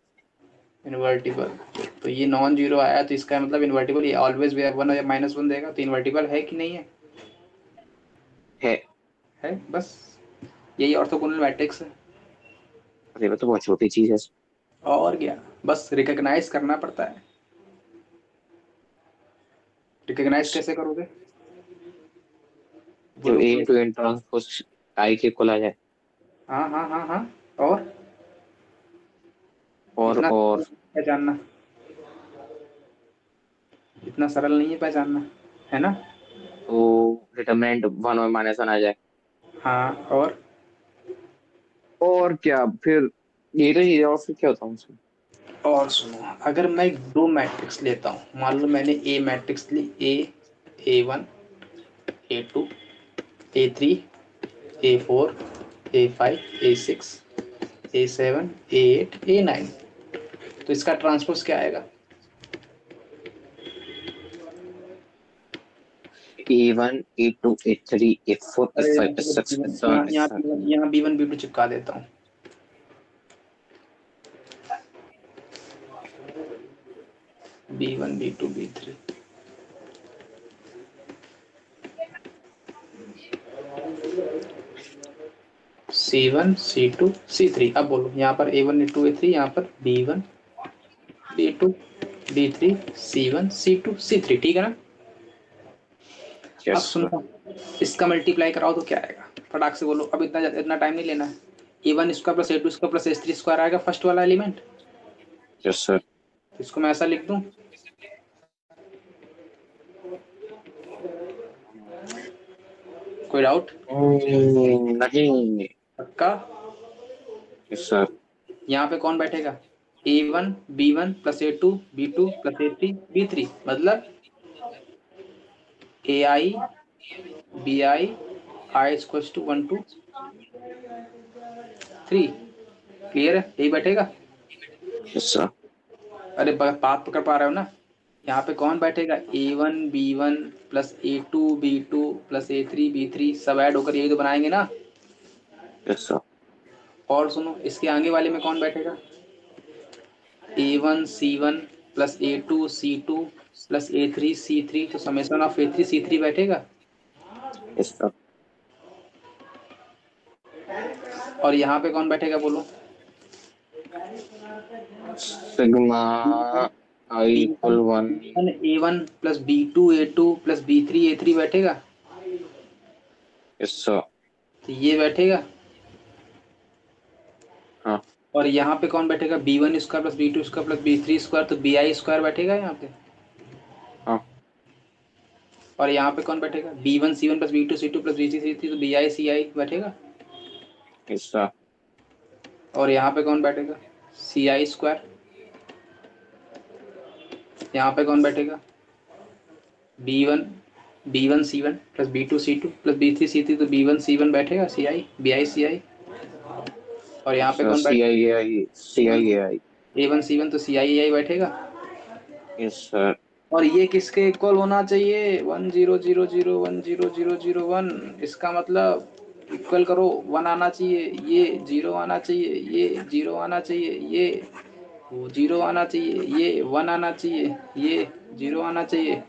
इन्वर्टिबल। तो ये नॉन जीरो आया तो इसका मतलब इन्वर्टिबल, ये ऑलवेज 1 या -1 देगा, तो इन्वर्टिबल है कि नहीं है? है। है बस, यही ऑर्थोगोनल मैट्रिक्स है। अरे वो तो बहुत छोटी चीज है। और क्या, बस रिकॉग्नाइज करना पड़ता है। रिकॉग्नाइज कैसे करोगे? जब बोलो ए बोलो। इंटू एन ट्रांसपोज आई के इक्वल आ जाए। हाँ हाँ हाँ हाँ। और इतना और पहचानना, इतना सरल नहीं है पहचानना, है ना। तो डिटरमिनेंट वन और माइनस वन आ जाए। हाँ और क्या फिर? ये तो चीज है, और फिर क्या होता है उसमें? और सुनो, अगर मैं दो मैट्रिक्स लेता हूँ, मान लो मैंने ए मैट्रिक्स ली, A1 A2 A3 A4 A5 A6 A7 A8 A9, तो इसका ट्रांसपोज क्या आएगा? A1 A2 A3 A4 अरे A5 यहाँ A6 A7 यहाँ यहाँ A7। यहाँ B1 B2 चिपका देता हूँ। B1 B2 B3 C1 C2 C3। अब बोलो, यहाँ पर A1 A2 A3, यहाँ पर B1 B2 B3 C1 C2 C3, ठीक है ना। अब यस सर। सुनो, इसका मल्टीप्लाई कराओ तो क्या आएगा? फटाक से बोलो, अब इतना इतना टाइम नहीं लेना है। A1 square plus A2 square plus A3 square आएगा फर्स्ट वाला एलिमेंट। Yes sir. इसको मैं ऐसा लिख दूं, कोई डाउट? नहीं। पक्का? Yes sir. यहाँ पे कौन बैठेगा? A1 B1 plus A2 B2 plus A3 B3, मतलब AI BI I equals to 1 2 3। Clear है? यही बैठेगा। Yes sir. अरे बात पकड़ पा रहे हो ना? यहाँ पे कौन बैठेगा, A1 B1 plus A2 B2 plus A3 B3 सब ऐड होकर यही तो बनाएंगे ना। Yes sir. और सुनो इसके आगे वाले में कौन बैठेगा, A1 C1 plus A2 C2 plus A3 C3, तो समेशन ऑफ A3 C3 बैठेगा। Yes sir. और यहाँ पे कौन बैठेगा बोलो, sigma I equal 1। A1 plus B2 A2 plus B3 A3 बैठेगा। Yes sir. तो ये बैठेगा। हाँ और यहाँ पे कौन बैठेगा, B1 square plus B2 square plus B3 square, तो BI स्क्वायर बैठेगा यहाँ पे। हाँ। और यहाँ पे कौन बैठेगा, B1 C1 plus B2 C2 plus B3 C3, तो BI CI बैठेगा। Yes sir. और यहाँ पे कौन बैठेगा, CI स्क्वायर। यहाँ पे कौन बैठेगा, B1 C1 plus B2 C2 plus B3 C3, तो B1 C1 बैठेगा CI BI CI। और यहाँ पे सर कौन सी बैठेगा, आई ए आई, सी आई ए आई। A1 C1 तो CI AI बैठेगा। Yes sir. और ये किसके इक्वल होना चाहिए, 1 0 0 0 1 0 0 0 1, इसका मतलब इक्वल करो, 1 आना चाहिए, ये 0 आना चाहिए, ये 0 आना चाहिए, ये 0 आना चाहिए, ये 1 आना चाहिए, ये 0 आना चाहिए,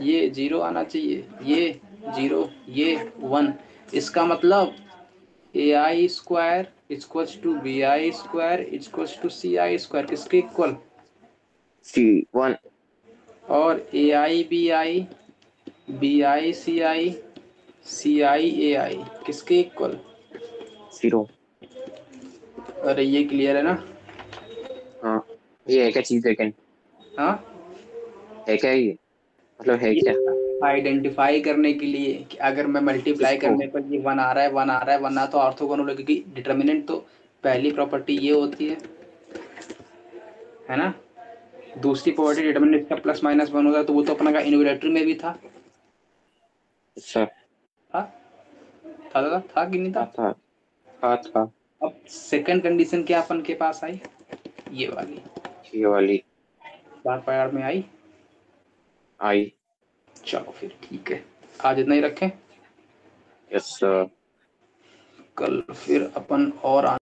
ये 0 आना चाहिए, ये 0 ये 1। इसका मतलब AI square equals to BI square equals to CI square, किसके इक्वल, C1। और AI BI BI CI CI AI किसके इक्वल। 0। अरे ये क्लियर है ना। हाँ। ये है क्या चीज सेकंड? हाँ, है क्या ये? मतलब है ये क्या? आइडेंटिफाई करने के लिए कि अगर मैं मल्टीप्लाई इसको। करने पर ये 1 आ रहा है, 1 आ रहा है, 1 आ तो ऑर्थोगोनल है, क्योंकि डिटर्मिनेंट तो पहली प्रॉपर्टी ये होती है ना। दूसरी प्रॉपर्टी डिटर्मिनेंट का प्लस माइनस 1 होता है, तो वो तो अपना का इन्यूमरेटर में भी था। सर। था था कि नहीं था था। था था। अब सेकंड कंडीशन क्या अपन के पास आई, ये वाली, ये वाली बार पार में आई। आई। चलो फिर ठीक है, आज इतना ही रखें, यस सर। कल फिर अपन और